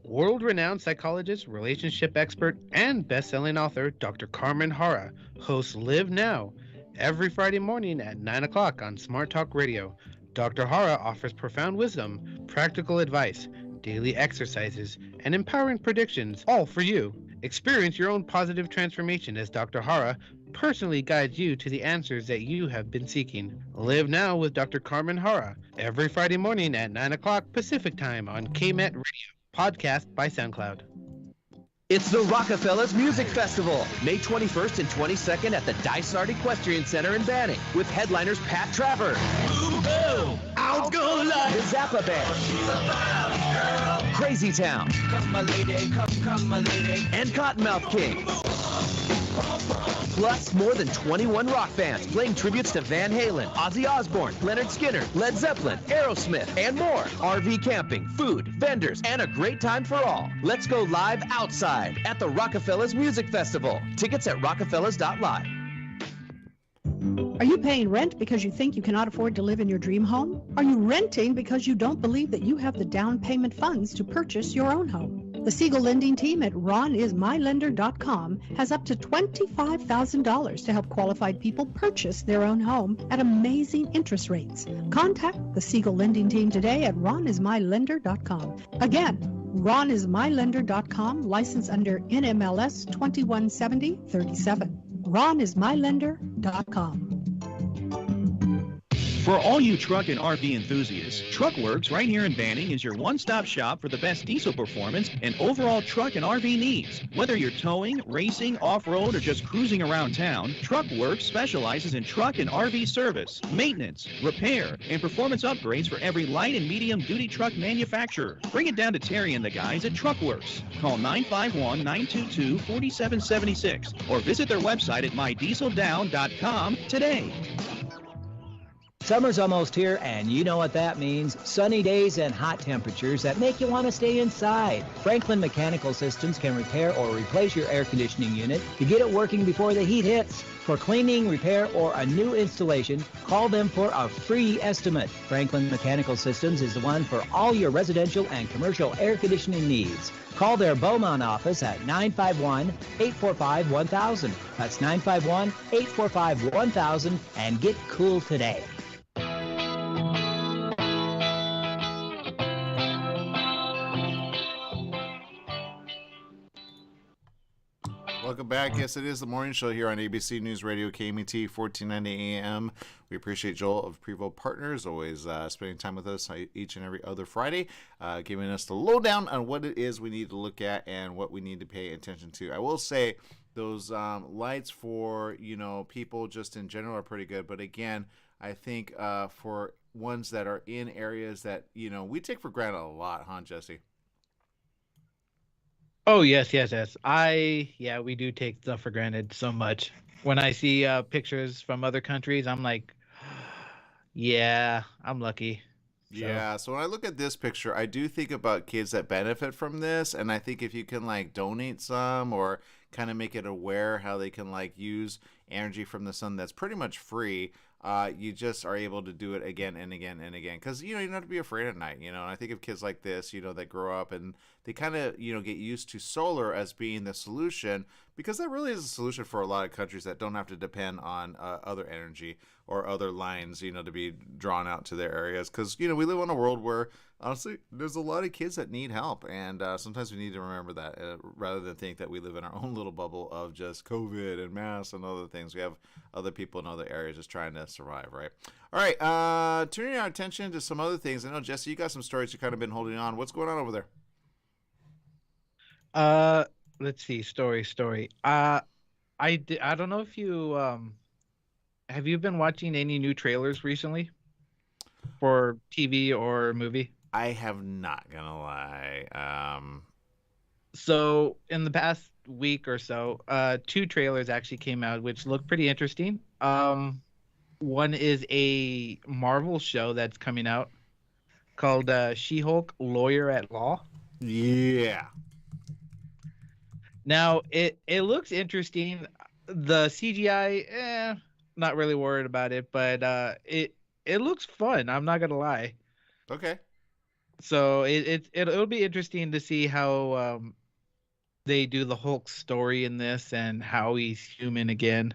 World-renowned psychologist, relationship expert, and best-selling author Dr. Carmen Hara hosts Live Now every Friday morning at 9 o'clock on Smart Talk Radio. Dr. Hara offers profound wisdom, practical advice, daily exercises, and empowering predictions, all for you. Experience your own positive transformation as Dr. Hara personally guides you to the answers that you have been seeking. Live Now with Dr. Carmen Hara every Friday morning at 9 o'clock Pacific Time on KMET Radio. podcast by SoundCloud. It's the Rockefellers Music Festival, May 21st and 22nd at the Dysart Equestrian Center in Banning, with headliners Pat Travers, Boom Boom, Out Go Light, the Zappa Band, Crazy Town, come my lady, come my lady, and Cottonmouth Kings. Plus, more than 21 rock bands playing tributes to Van Halen, Ozzy Osbourne, Leonard Skinner, Led Zeppelin, Aerosmith, and more. RV camping, food, vendors, and a great time for all. Let's go live outside at the Rockefellers Music Festival. Tickets at rockefellers.live. Are you paying rent because you think you cannot afford to live in your dream home? Are you renting because you don't believe that you have the down payment funds to purchase your own home? The Siegel lending team at ronismylender.com has up to $25,000 to help qualified people purchase their own home at amazing interest rates. Contact the Siegel lending team today at ronismylender.com. Again, ronismylender.com, license under NMLS 217037. ronismylender.com. For all you truck and RV enthusiasts, Truckworks right here in Banning is your one-stop shop for the best diesel performance and overall truck and RV needs. Whether you're towing, racing, off-road, or just cruising around town, Truckworks specializes in truck and RV service, maintenance, repair, and performance upgrades for every light and medium-duty truck manufacturer. Bring it down to Terry and the guys at Truckworks. Call 951-922-4776 or visit their website at mydieseldown.com today. Summer's almost here, and you know what that means. Sunny days and hot temperatures that make you want to stay inside. Franklin Mechanical Systems can repair or replace your air conditioning unit to get it working before the heat hits. For cleaning, repair, or a new installation, call them for a free estimate. Franklin Mechanical Systems is the one for all your residential and commercial air conditioning needs. Call their Beaumont office at 951-845-1000. That's 951-845-1000 and get cool today. Welcome back. Yes, it is the morning show here on ABC News Radio KMET 1490 AM. We appreciate Joel of Prevost Partners always spending time with us each and every other Friday, giving us the lowdown on what it is we need to look at and what we need to pay attention to. I will say those lights for people just in general are pretty good, but again, I think for ones that are in areas that we take for granted a lot, huh, Jesse? Oh, yes. We do take stuff for granted so much. When I see pictures from other countries, I'm like, yeah, I'm lucky. Yeah, so when I look at this picture, I do think about kids that benefit from this, and I think if you can donate some or kind of make it aware how they can use energy from the sun that's pretty much free, you just are able to do it again and again and again, because you don't have to be afraid at night, and I think of kids like this that grow up and they kind of get used to solar as being the solution, because that really is a solution for a lot of countries that don't have to depend on other energy or other lines to be drawn out to their areas, because we live in a world where honestly there's a lot of kids that need help, and sometimes we need to remember that rather than think that we live in our own little bubble of just COVID and masks and other things. We have other people in other areas just trying to survive, right? All right, turning our attention to some other things. I know, Jesse, you got some stories you kind of been holding on. What's going on over there? Let's see, story. I don't know if you have you been watching any new trailers recently for TV or movie? I have not, gonna lie. So in the past week or so, 2 trailers actually came out which look pretty interesting. One is a Marvel show that's coming out called She-Hulk Lawyer at Law. Yeah. Now it looks interesting. The CGI, not really worried about it, but it looks fun. I'm not gonna lie. Okay. So it'll be interesting to see how they do the Hulk story in this and how he's human again.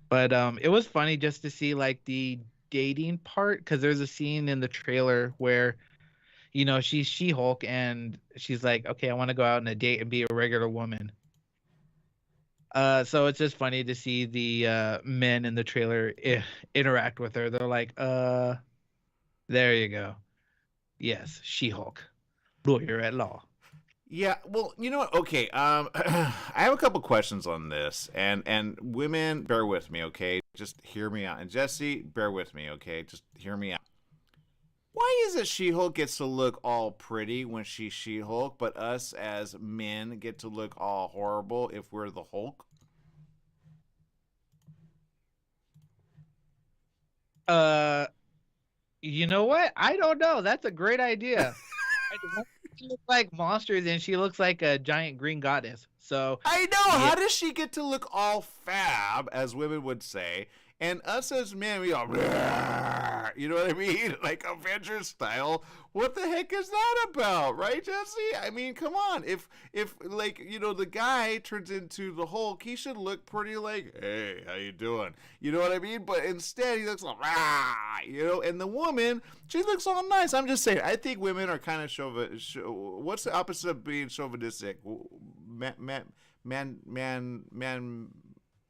But it was funny just to see the dating part, because there's a scene in the trailer where she's She-Hulk and she's like, okay, I want to go out on a date and be a regular woman. So it's just funny to see the men in the trailer interact with her. They're like, there you go. Yes, She-Hulk, lawyer at law. Yeah, well, you know what? Okay, I have a couple questions on this, and women, bear with me, okay? Just hear me out, and Jesse, bear with me, okay? Just hear me out. Why is it She-Hulk gets to look all pretty when she's She-Hulk, but us as men get to look all horrible if we're the Hulk? Uh, you know what? I don't know. That's a great idea. She looks like monsters, and she looks like a giant green goddess. So I know. yeah, How does she get to look all fab, as women would say, and us as men, we all, you know what I mean, like Avengers style? What the heck is that about, right, Jesse? I mean, come on. If like the guy turns into the Hulk, he should look pretty like, hey, how you doing? You know what I mean? But instead, he looks like, and the woman, she looks all nice. I'm just saying. I think women are kind of what's the opposite of being chauvinistic? Man.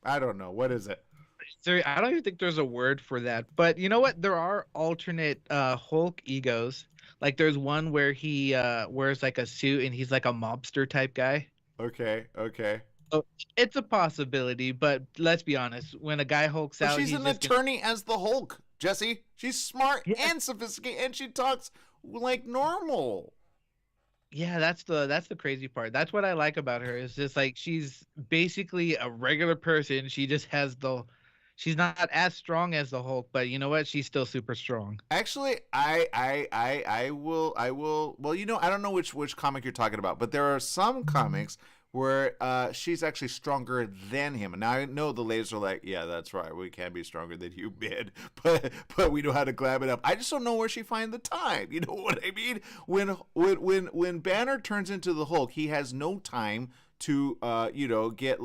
I don't know. What is it? I don't even think there's a word for that. But you know what? There are alternate Hulk egos. Like there's one where he wears like a suit and he's like a mobster type guy. Okay. So it's a possibility, but let's be honest. When a guy hulks But out, she's he's an just attorney as the Hulk, Jesse. She's smart and sophisticated, and she talks like normal. Yeah, that's the crazy part. That's what I like about her. Is just like she's basically a regular person. She just has she's not as strong as the Hulk, but you know what? She's still super strong. Actually, I will. Well, I don't know which comic you're talking about, but there are some comics where she's actually stronger than him. And now I know the ladies are like, yeah, that's right, we can be stronger than you, man, but we know how to glam it up. I just don't know where she find the time. You know what I mean? When Banner turns into the Hulk, he has no time to get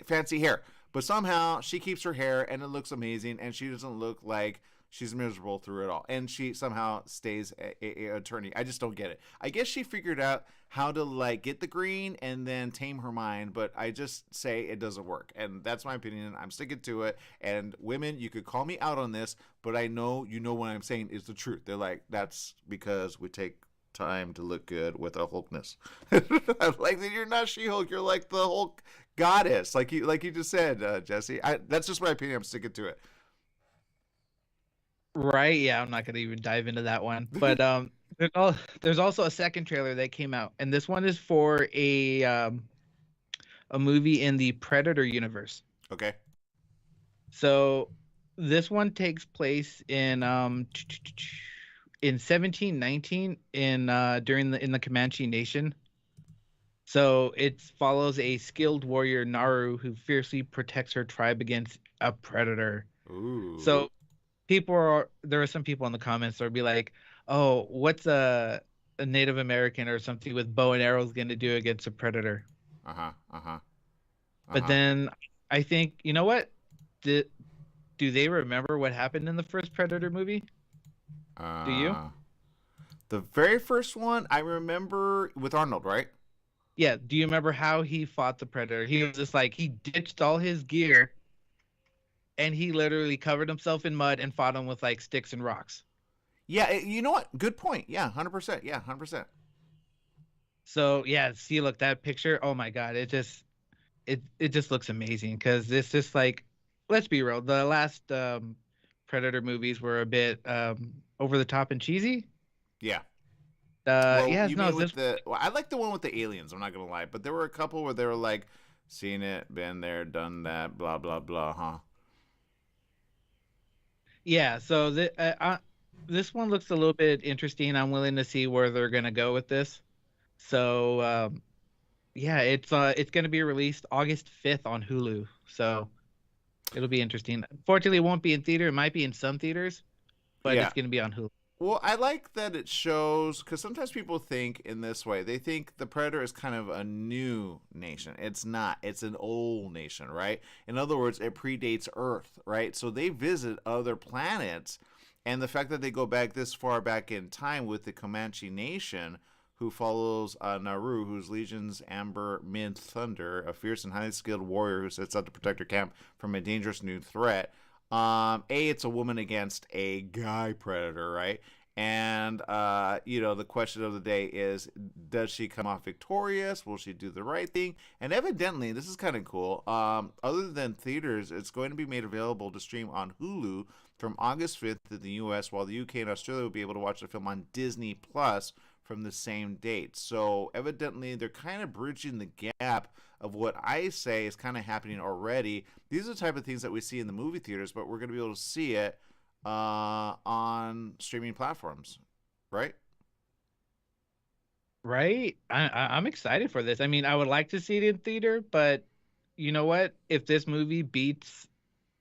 fancy hair. But somehow she keeps her hair and it looks amazing, and she doesn't look like she's miserable through it all. And she somehow stays a attorney. I just don't get it. I guess she figured out how to get the green and then tame her mind, but I just say it doesn't work. And that's my opinion. I'm sticking to it. And women, you could call me out on this, but I know what I'm saying is the truth. They're like, that's because we take time to look good with a Hulkness. Like that, you're not She-Hulk. You're like the Hulk goddess, like you just said, Jesse. That's just my opinion. I'm sticking to it. Right? Yeah, I'm not gonna even dive into that one. But there's also a second trailer that came out, and this one is for a movie in the Predator universe. Okay. So this one takes place in 1719 in the Comanche Nation. So it follows a skilled warrior, Naru, who fiercely protects her tribe against a predator. Ooh. So there are some people in the comments that will be like, oh, what's a Native American or something with bow and arrows going to do against a predator? But then I think, you know what? Do they remember what happened in the first Predator movie? Do you? The very first one, I remember with Arnold, right? Yeah. Do you remember how he fought the Predator? He was just like, he ditched all his gear and he literally covered himself in mud and fought him with like sticks and rocks. Yeah. You know what? Good point. Yeah. 100%. Yeah. 100%. So yeah, see, look, that picture. Oh my God. It just looks amazing. Cause this just like, let's be real. The last Predator movies were a bit over the top and cheesy. Yeah. I like the one with the aliens. I'm not gonna lie, but there were a couple where they were like, seen it, been there, done that, blah blah blah, huh? Yeah. So this one looks a little bit interesting. I'm willing to see where they're gonna go with this. So yeah, it's gonna be released August 5th on Hulu. So it'll be interesting. Fortunately, it won't be in theater. It might be in some theaters, but it's gonna be on Hulu. Well, I like that it shows, because sometimes people think in this way. They think the Predator is kind of a new nation. It's not. It's an old nation, right? In other words, it predates Earth, right? So they visit other planets, and the fact that they go back this far back in time with the Comanche Nation, who follows Naru, whose legions Amber Mid Thunder, a fierce and highly skilled warrior who sets out to protect her camp from a dangerous new threat. It's a woman against a guy predator, right? And, the question of the day is, does she come off victorious? Will she do the right thing? And evidently, this is kind of cool. Other than theaters, it's going to be made available to stream on Hulu from August 5th in the U.S., while the U.K. and Australia will be able to watch the film on Disney Plus from the same date. So evidently, they're kind of bridging the gap of what I say is kind of happening already. These are the type of things that we see in the movie theaters, but we're going to be able to see it on streaming platforms, right? Right. I'm excited for this. I mean, I would like to see it in theater, but you know what? If this movie beats,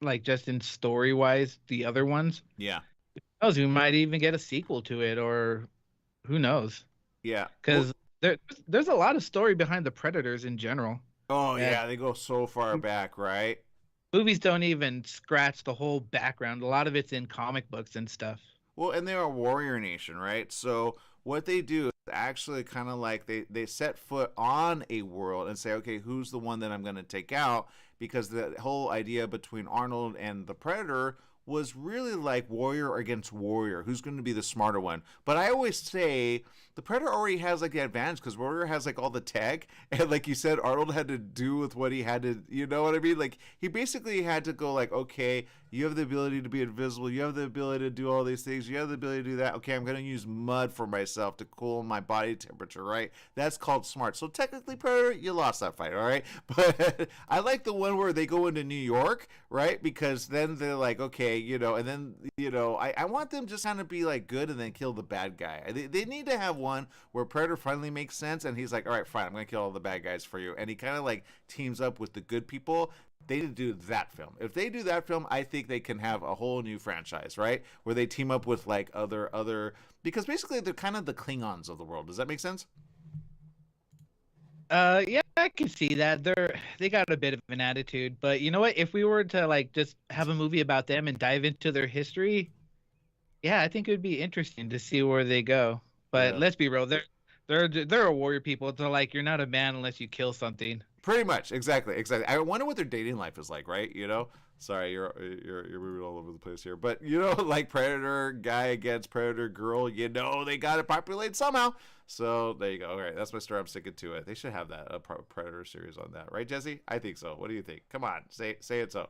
like, just in story wise, the other ones, yeah, who knows? We might even get a sequel to it, or who knows? Yeah, because there's a lot of story behind the Predators in general. Oh yeah, they go so far back, right? Movies don't even scratch the whole background. A lot of it's in comic books and stuff. Well, and they're a warrior nation, right? So what they do is actually kind of like they set foot on a world and say, okay, who's the one that I'm going to take out? Because the whole idea between Arnold and the Predator was really like warrior against warrior. Who's going to be the smarter one? But I always say the Predator already has like the advantage because Warrior has like all the tech, and like you said, Arnold had to do with what he had to. You know what I mean? Like he basically had to go like, okay, you have the ability to be invisible. You have the ability to do all these things. You have the ability to do that. Okay, I'm going to use mud for myself to cool my body temperature, right? That's called smart. So technically, Predator, you lost that fight, all right? But I like the one where they go into New York, right? Because then they're like, okay, and then, I want them just kind of be like good and then kill the bad guy. They need to have one where Predator finally makes sense and he's like, all right, fine, I'm going to kill all the bad guys for you. And he kind of like teams up with the good people. They need to do that film. If they do that film, I think they can have a whole new franchise, right? Where they team up with like other, because basically they're kind of the Klingons of the world. Does that make sense? Yeah, I can see that. They got a bit of an attitude, but you know what? If we were to like just have a movie about them and dive into their history, yeah, I think it would be interesting to see where they go. But let's be real, they're a warrior people. They're like, you're not a man unless you kill something. Pretty much, exactly. I wonder what their dating life is like, right? Sorry, you're moving all over the place here, but like Predator guy against Predator girl, they got to populate somehow. So there you go. All right, that's my story. I'm sticking to it. They should have that a Predator series on that, right, Jesse? I think so. What do you think? Come on, say it so.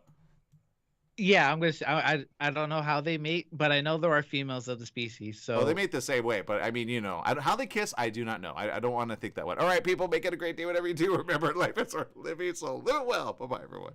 Yeah, I'm gonna say I don't know how they mate, but I know there are females of the species. So they mate the same way, but I mean, how they kiss, I do not know. I don't want to think that one. All right, people, make it a great day. Whatever you do, remember, life is worth living, so live it well. Bye bye, everyone.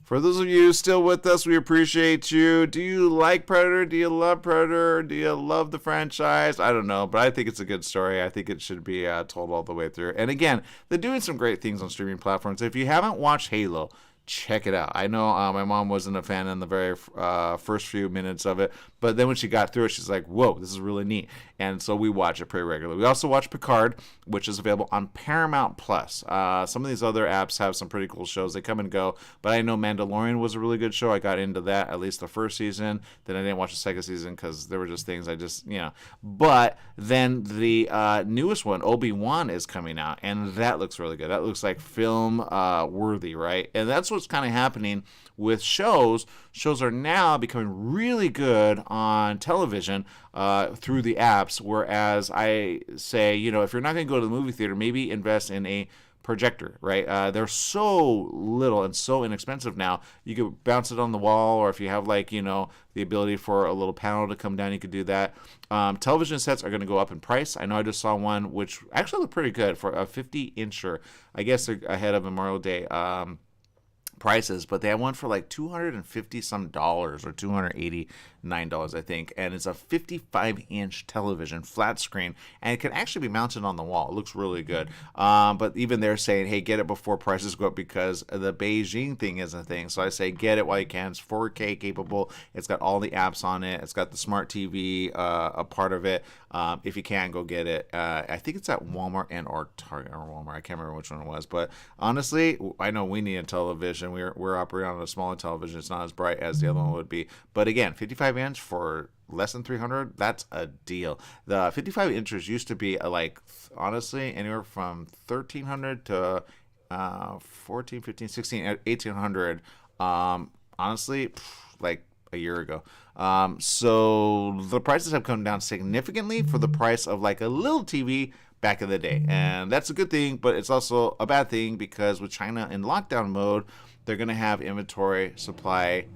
For those of you still with us, we appreciate you. Do you like Predator? Do you love Predator? Do you love the franchise? I don't know, but I think it's a good story. I think it should be told all the way through. And again, they're doing some great things on streaming platforms. If you haven't watched Halo, check it out. I know my mom wasn't a fan in the very first few minutes of it, but then when she got through it, she's like, whoa, this is really neat. And so we watch it pretty regularly. We also watch Picard, which is available on Paramount Plus. Some of these other apps have some pretty cool shows. They come and go, but I know Mandalorian was a really good show. I got into that, at least the first season. Then I didn't watch the second season because there were just things I just, But then the newest one, Obi-Wan, is coming out, and that looks really good. That looks like film worthy, right? And that's what's kind of happening with shows. Shows are now becoming really good on television through the apps, whereas I say, if you're not going to go to the movie theater, maybe invest in a projector, right? They're so little and so inexpensive now. You could bounce it on the wall, or if you have the ability for a little panel to come down, you could do that. Television sets are going to go up in price. I know I just saw one which actually looked pretty good for a 50-incher. I guess they're ahead of Memorial Day prices, but they have one for like $250 some or $289, I think, and it's a 55-inch television, flat screen, and it can actually be mounted on the wall. It looks really good. But even they're saying, hey, get it before prices go up, because the Beijing thing is a thing. So I say get it while you can. It's 4K capable. It's got all the apps on it. It's got the smart TV a part of it. If you can, go get it. I think it's at Walmart or Target or Walmart. I can't remember which one it was, but honestly, I know we need a television. and we're operating on a smaller television. It's not as bright as the other one would be. But again, 55 inch for less than 300, that's a deal. The 55 inches used to be like, honestly, anywhere from 1300 to 14, 15, 16, 1800. Honestly, like a year ago. So the prices have come down significantly for the price of like a little TV back in the day. And that's a good thing, but it's also a bad thing because with China in lockdown mode, they're going to have inventory supply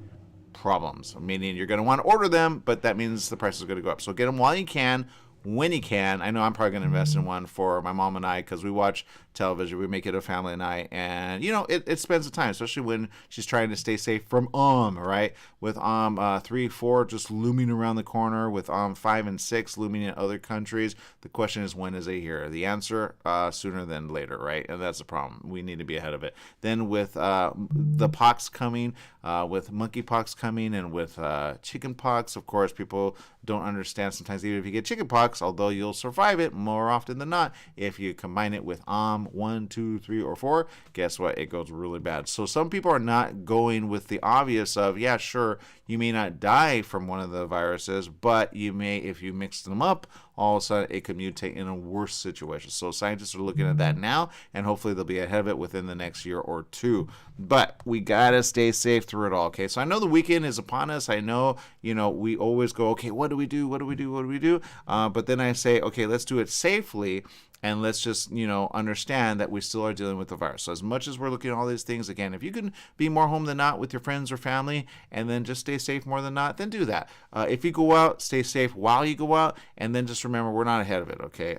problems, meaning you're going to want to order them, but that means the price is going to go up. So get them while you can, when you can. I know I'm probably going to invest in one for my mom and I because we watch television. We make it a family night, and you know it spends the time, especially when she's trying to stay safe from right, with 3, 4 just looming around the corner, with 5 and 6 looming in other countries. The question is, when is it here? The answer, sooner than later, right? And that's the problem. We need to be ahead of it. Then with the pox coming, with monkeypox coming, and with chicken pox, of course, people don't understand sometimes, even if you get chicken pox, although you'll survive it more often than not, if you combine it with 1, 2, 3, or 4, guess what? It goes really bad. So some people are not going with the obvious of, yeah, sure, you may not die from one of the viruses, but you may, if you mix them up, all of a sudden it could mutate in a worse situation. So scientists are looking at that now, and hopefully they'll be ahead of it within the next year or two. But we gotta stay safe through it all, okay? So I know the weekend is upon us. I know, we always go, okay, what do we do? What do we do? What do we do? But then I say, okay, let's do it safely. And let's just, understand that we still are dealing with the virus. So as much as we're looking at all these things, again, if you can be more home than not with your friends or family and then just stay safe more than not, then do that. If you go out, stay safe while you go out. And then just remember, we're not ahead of it, okay?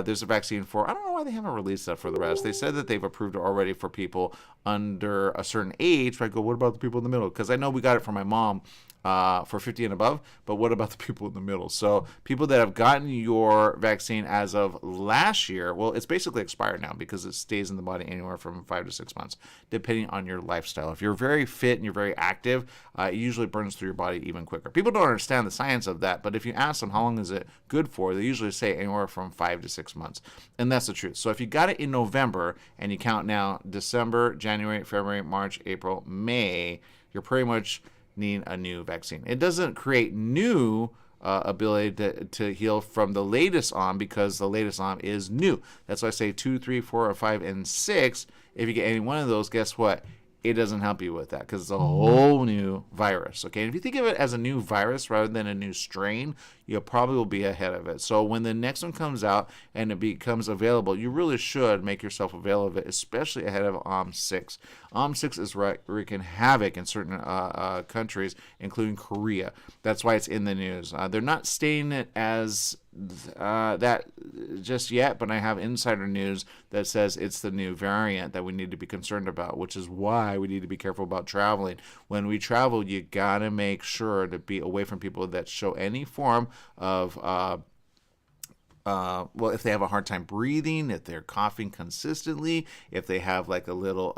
There's a vaccine for, I don't know why they haven't released that for the rest. They said that they've approved it already for people under a certain age. But I go, what about the people in the middle? Because I know we got it for my mom. For 50 and above, but what about the people in the middle? So people that have gotten your vaccine as of last year, well, it's basically expired now because it stays in the body anywhere from 5 to 6 months, depending on your lifestyle. If you're very fit and you're very active, it usually burns through your body even quicker. People don't understand the science of that, but if you ask them how long is it good for, they usually say anywhere from 5 to 6 months, and that's the truth. So if you got it in November and you count now December, January, February, March, April, May, you're pretty much need a new vaccine. It doesn't create new ability to heal from the latest because the latest is new. That's why I say 2, 3, 4, or 5, and 6. If you get any one of those, guess what? It doesn't help you with that because it's a whole new virus. Okay, and if you think of it as a new virus rather than a new strain, you probably will be ahead of it. So when the next one comes out and it becomes available, you really should make yourself available of it, especially ahead of OM6. OM6 is wreaking havoc in certain countries, including Korea. That's why it's in the news. They're not stating it as that just yet, but I have insider news that says it's the new variant that we need to be concerned about, which is why we need to be careful about traveling. When we travel, you gotta make sure to be away from people that show any form of if they have a hard time breathing, if they're coughing consistently, if they have like a little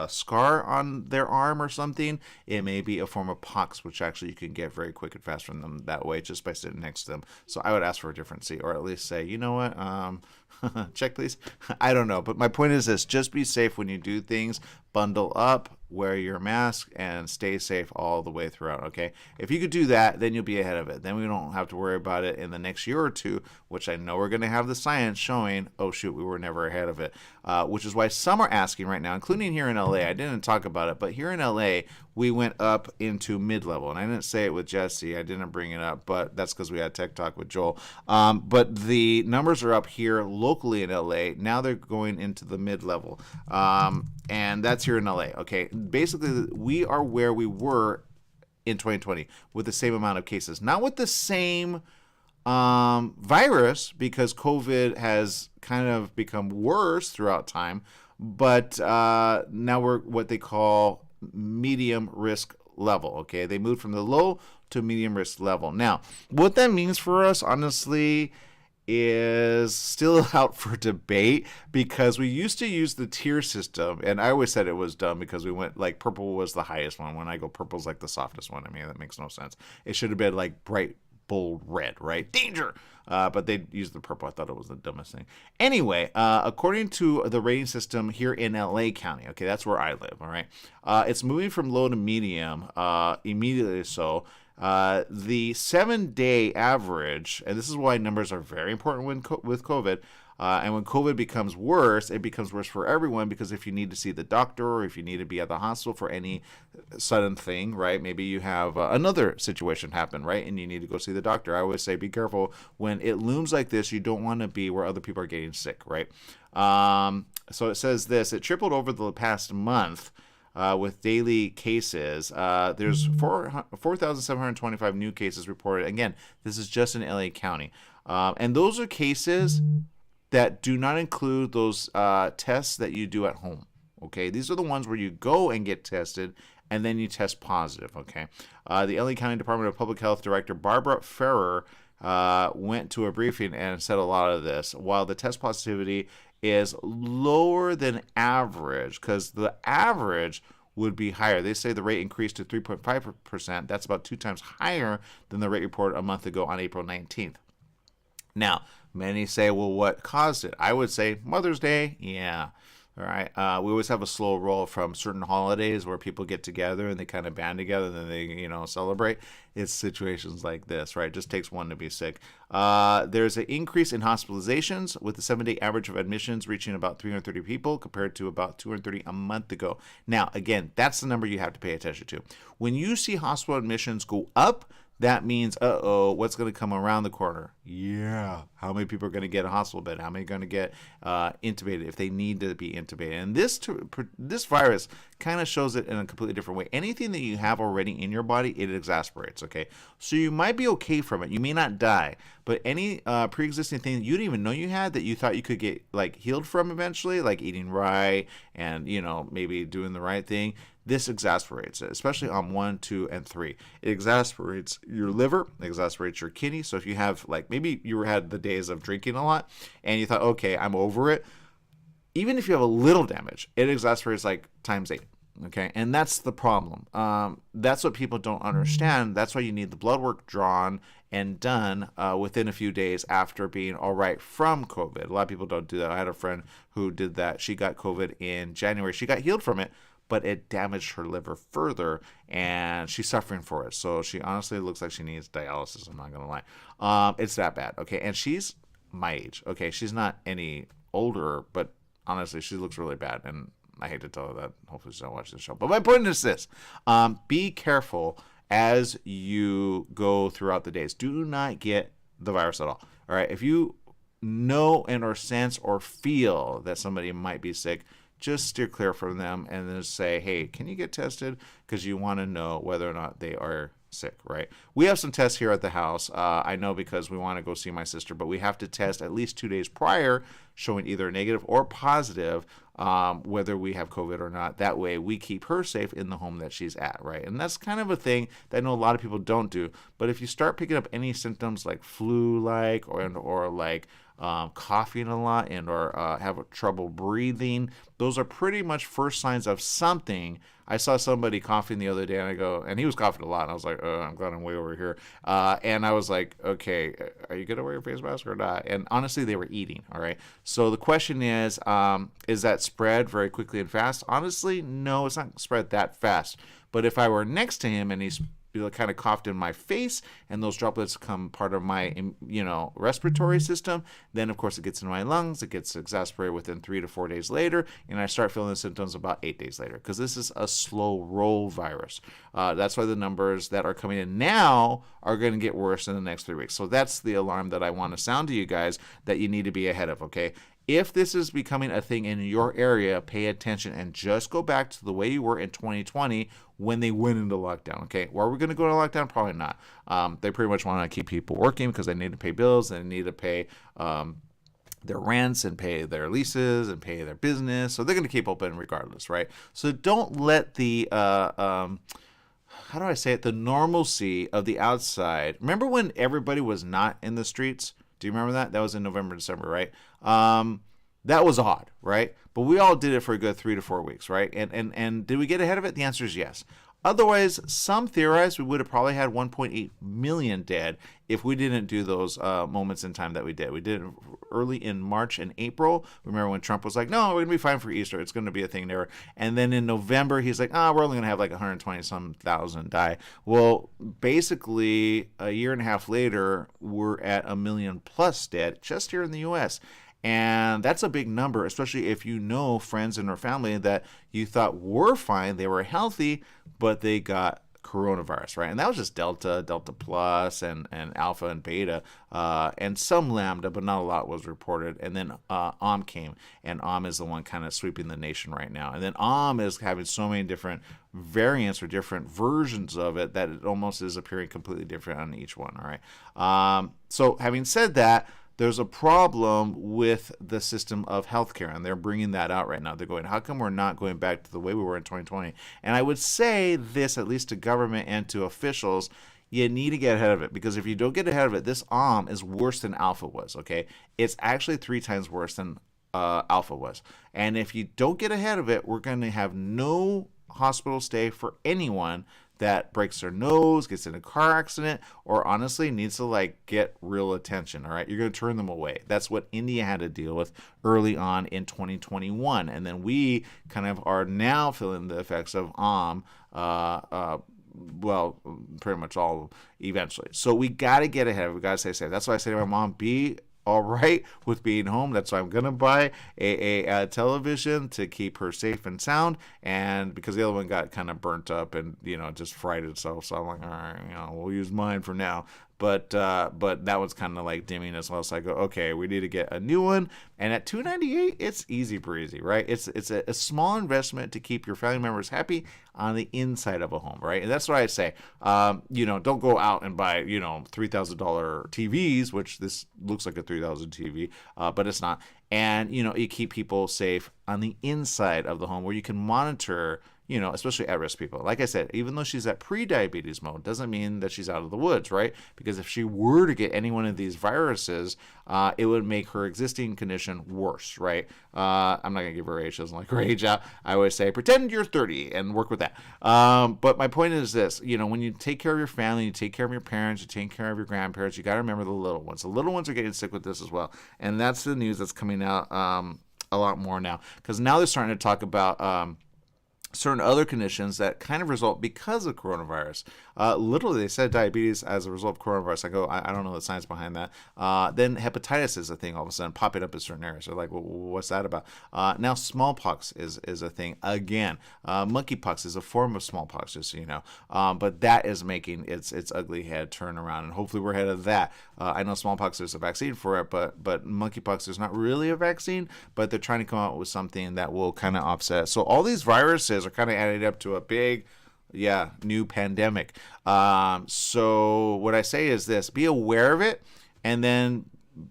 scar on their arm or something, it may be a form of pox, which actually you can get very quick and fast from them that way just by sitting next to them. So I would ask for a different seat, or at least say, you know what, check please. I don't know, but my point is this: just be safe when you do things. Bundle up, wear your mask, and stay safe all the way throughout, okay? If you could do that, then you'll be ahead of it. Then we don't have to worry about it in the next year or two, which I know we're going to have the science showing, oh shoot, we were never ahead of it, which is why some are asking right now, including here in LA. I didn't talk about it, but here in LA, we went up into mid-level, and I didn't say it with Jesse. I didn't bring it up, but that's because we had Tech Talk with Joel. But the numbers are up here locally in LA. Now they're going into the mid-level, and that's here in LA. Okay, basically we are where we were in 2020 with the same amount of cases, not with the same virus, because COVID has kind of become worse throughout time, but now we're what they call medium risk level. Okay, they moved from the low to medium risk level. Now what that means for us, honestly, is still out for debate, because we used to use the tier system, and I always said it was dumb because we went like purple was the highest one. When I go purple's like the softest one, I mean, that makes no sense. It should have been like bright bold red, right? Danger! But they used the purple. I thought it was the dumbest thing. Anyway, according to the rating system here in LA County, okay, that's where I live, all right? It's moving from low to medium, immediately so. The 7-day average, and this is why numbers are very important with COVID, and when COVID becomes worse, it becomes worse for everyone, because if you need to see the doctor or if you need to be at the hospital for any sudden thing, right? Maybe you have another situation happen, right? And you need to go see the doctor. I always say be careful when it looms like this. You don't want to be where other people are getting sick, right? So it says this, it tripled over the past month. With daily cases, there's 4,725 new cases reported. Again, this is just in LA County. And those are cases that do not include those tests that you do at home. Okay, these are the ones where you go and get tested and then you test positive. Okay, the LA County Department of Public Health Director Barbara Ferrer went to a briefing and said a lot of this. While the test positivity is lower than average, because the average would be higher. They say the rate increased to 3.5%. That's about 2 times higher than the rate reported a month ago on April 19th. Now, many say, well, what caused it? I would say Mother's Day. Yeah. All right. We always have a slow roll from certain holidays where people get together and they kind of band together and then they, celebrate. It's situations like this, right? It just takes one to be sick. There's an increase in hospitalizations with the 7-day average of admissions reaching about 330 people compared to about 230 a month ago. Now, again, that's the number you have to pay attention to. When you see hospital admissions go up, that means, what's going to come around the corner? Yeah. How many people are going to get a hospital bed? How many are going to get intubated if they need to be intubated? And this virus kind of shows it in a completely different way. Anything that you have already in your body, it exasperates, okay? So you might be okay from it. You may not die. But any pre-existing thing that you didn't even know you had that you thought you could get healed from eventually, like eating right and, maybe doing the right thing, this exasperates it, especially on 1, 2, and 3. It exasperates your liver, it exasperates your kidney. So if you have, maybe you had the days of drinking a lot and you thought, okay, I'm over it. Even if you have a little damage, it exasperates times 8. Okay, and that's the problem. That's what people don't understand. That's why you need the blood work drawn and done within a few days after being all right from COVID. A lot of people don't do that. I had a friend who did that. She got COVID in January. She got healed from it, but it damaged her liver further, and she's suffering for it. So she honestly looks like she needs dialysis. I'm not going to lie. It's that bad, okay? And she's my age, okay? She's not any older, but honestly, she looks really bad, and I hate to tell her that. Hopefully she's not watching the show. But my point is this. Be careful as you go throughout the days. Do not get the virus at all. All right? If you know and or sense or feel that somebody might be sick, just steer clear from them and then say, hey, can you get tested? Because you want to know whether or not they are sick, right? We have some tests here at the house. I know because we want to go see my sister, but we have to test at least 2 days prior, showing either negative or positive, whether we have COVID or not. That way we keep her safe in the home that she's at, right? And that's kind of a thing that I know a lot of people don't do. But if you start picking up any symptoms like flu-like or coughing a lot and or have trouble breathing, those are pretty much first signs of something. I saw somebody coughing the other day and he was coughing a lot, and I was like, I'm glad I'm way over here. And I was like, okay, are you gonna wear your face mask or not? And honestly, they were eating. All right. So the question is that spread very quickly and fast? Honestly, no, it's not spread that fast. But if I were next to him and he's kind of coughed in my face and those droplets become part of my respiratory system, then of course it gets in my lungs, it gets exacerbated within 3 to 4 days later, and I start feeling the symptoms about 8 days later, because this is a slow roll virus. That's why the numbers that are coming in now are going to get worse in the next 3 weeks. So that's the alarm that I want to sound to you guys that you need to be ahead of, okay? If this is becoming a thing in your area, pay attention and just go back to the way you were in 2020 when they went into lockdown, okay? Well, are we going to go into lockdown? Probably not. They pretty much want to keep people working because they need to pay bills, they need to pay their rents and pay their leases and pay their business. So they're going to keep open regardless, right? So don't let the, how do I say it, the normalcy of the outside. Remember when everybody was not in the streets? Do you remember that? That was in November, December, right? That was odd, right? But we all did it for a good 3 to 4 weeks, right? And did we get ahead of it? The answer is yes. Otherwise, some theorize we would have probably had 1.8 million dead if we didn't do those moments in time that we did. We did it early in March and April. Remember when Trump was like, no, we're going to be fine for Easter. It's going to be a thing there. And then in November, he's like, we're only going to have like 120-some thousand die. Well, basically, a year and a half later, we're at 1 million plus dead just here in the U.S., and that's a big number, especially if you know friends in our family that you thought were fine, they were healthy, but they got coronavirus, right? And that was just Delta Plus, and Alpha and Beta, and some Lambda, but not a lot was reported. And then Om came, and Om is the one kind of sweeping the nation right now. And then Om is having so many different variants or different versions of it that it almost is appearing completely different on each one, all right? So having said that, there's a problem with the system of healthcare, and they're bringing that out right now. They're going, how come we're not going back to the way we were in 2020? And I would say this, at least to government and to officials, you need to get ahead of it, because if you don't get ahead of it, this Om is worse than Alpha was, okay? It's actually 3 times worse than Alpha was. And if you don't get ahead of it, we're going to have no hospital stay for anyone that breaks their nose, gets in a car accident, or honestly needs to like get real attention. All right, you're going to turn them away. That's what India had to deal with early on in 2021, and then we kind of are now feeling the effects of well, pretty much all eventually. So we got to get ahead. We got to stay safe. That's why I say to my mom, be all right with being home. That's why I'm going to buy a television to keep her safe and sound. And because the other one got kind of burnt up and, just fried itself. So I'm like, all right, we'll use mine for now. But that was kind of like dimming as well. So I go, okay, we need to get a new one. And at $298, it's easy breezy, right? It's a small investment to keep your family members happy on the inside of a home, right? And that's what I say. Don't go out and buy, $3,000 TVs, which this looks like a $3,000 TV, but it's not. And, you keep people safe on the inside of the home where you can monitor, especially at-risk people. Like I said, even though she's at pre-diabetes mode, doesn't mean that she's out of the woods, right? Because if she were to get any one of these viruses, it would make her existing condition worse, right? I'm not going to give her age. She doesn't like her age out. I always say, pretend you're 30 and work with that. But my point is this, when you take care of your family, you take care of your parents, you take care of your grandparents, you got to remember the little ones. The little ones are getting sick with this as well. And that's the news that's coming out a lot more now. Because now they're starting to talk about certain other conditions that kind of result because of coronavirus. Literally, they said diabetes as a result of coronavirus. I go, I don't know the science behind that. Then hepatitis is a thing all of a sudden popping up in certain areas. They're like, well, what's that about? Now smallpox is a thing again. Monkeypox is a form of smallpox, just so you know. But that is making its ugly head turn around, and hopefully we're ahead of that. I know smallpox, there's a vaccine for it, but monkeypox, there's not really a vaccine, but they're trying to come out with something that will kind of offset. So all these viruses are kind of added up to a big, new pandemic. So what I say is this: be aware of it, and then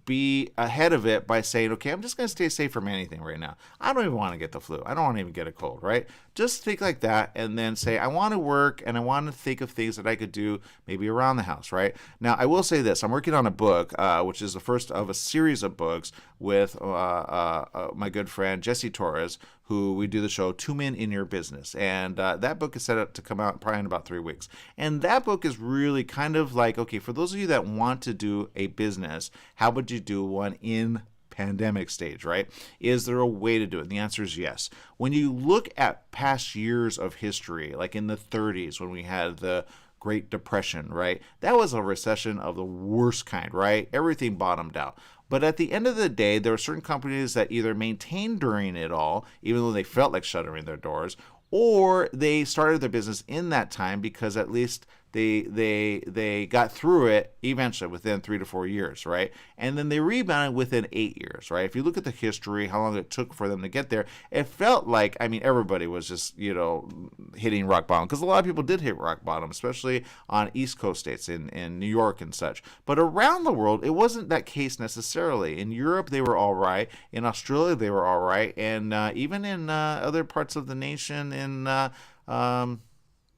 be ahead of it by saying, okay, I'm just going to stay safe from anything right now. I don't even want to get the flu. I don't want to even get a cold, right? Just think like that, and then say, I want to work, and I want to think of things that I could do maybe around the house, right? Now, I will say this. I'm working on a book, which is the first of a series of books with my good friend, Jesse Torres, who we do the show, 2 Men in Your Business. And that book is set up to come out probably in about 3 weeks. And that book is really kind of like, okay, for those of you that want to do a business, how would you do one in pandemic stage, right? Is there a way to do it? And the answer is yes. When you look at past years of history, like in the 30s when we had the Great Depression, right? That was a recession of the worst kind, right? Everything bottomed out. But at the end of the day, there were certain companies that either maintained during it all, even though they felt like shuttering their doors, or they started their business in that time because at least they got through it eventually within 3 to 4 years, right? And then they rebounded within 8 years, right? If you look at the history, how long it took for them to get there, it felt like, everybody was just, hitting rock bottom, because a lot of people did hit rock bottom, especially on East Coast states in New York and such. But around the world, it wasn't that case necessarily. In Europe, they were all right. In Australia, they were all right. And even in other parts of the nation, in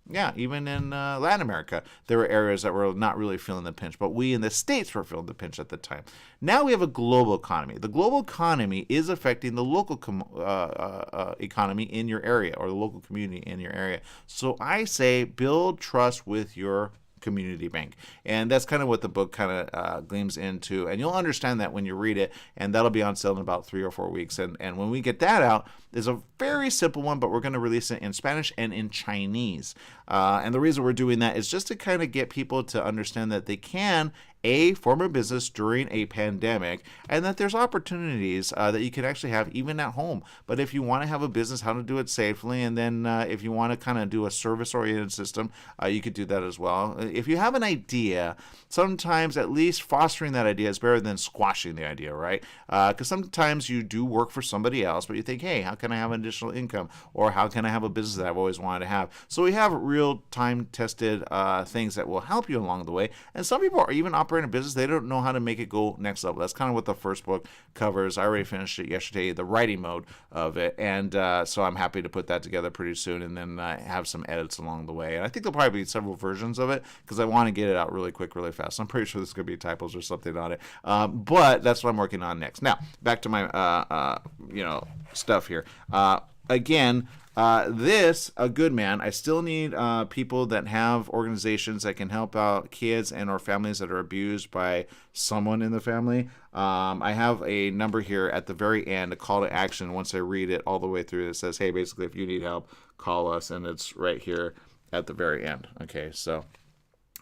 Yeah, even in Latin America, there were areas that were not really feeling the pinch, but we in the States were feeling the pinch at the time. Now we have a global economy. The global economy is affecting the local economy in your area, or the local community in your area. So I say build trust with your community bank. And that's kind of what the book kind of gleams into. And you'll understand that when you read it, and that'll be on sale in about 3 or 4 weeks. And when we get that out, there's a very simple one, but we're going to release it in Spanish and in Chinese. And the reason we're doing that is just to kind of get people to understand that they can form a business during a pandemic, and that there's opportunities that you can actually have even at home. But if you want to have a business, how to do it safely, and then if you want to kind of do a service-oriented system, you could do that as well. If you have an idea, sometimes at least fostering that idea is better than squashing the idea, right? Because sometimes you do work for somebody else, but you think, hey, how can I have an additional income? Or how can I have a business that I've always wanted to have? So we have real time-tested things that will help you along the way. And some people are even operating a business, they don't know how to make it go next level. That's kind of what the first book covers. I already finished it yesterday, the writing mode of it, and so I'm happy to put that together pretty soon, and then have some edits along the way. And I think there'll probably be several versions of it, because I want to get it out really quick, really fast. I'm pretty sure there's going to be typos or something on it, but that's what I'm working on next. Now, back to my stuff here. Again, this, a good man. I still need people that have organizations that can help out kids and or families that are abused by someone in the family. I have a number here at the very end, a call to action. Once I read it all the way through, it says, hey, basically, if you need help, call us. And it's right here at the very end. Okay, so,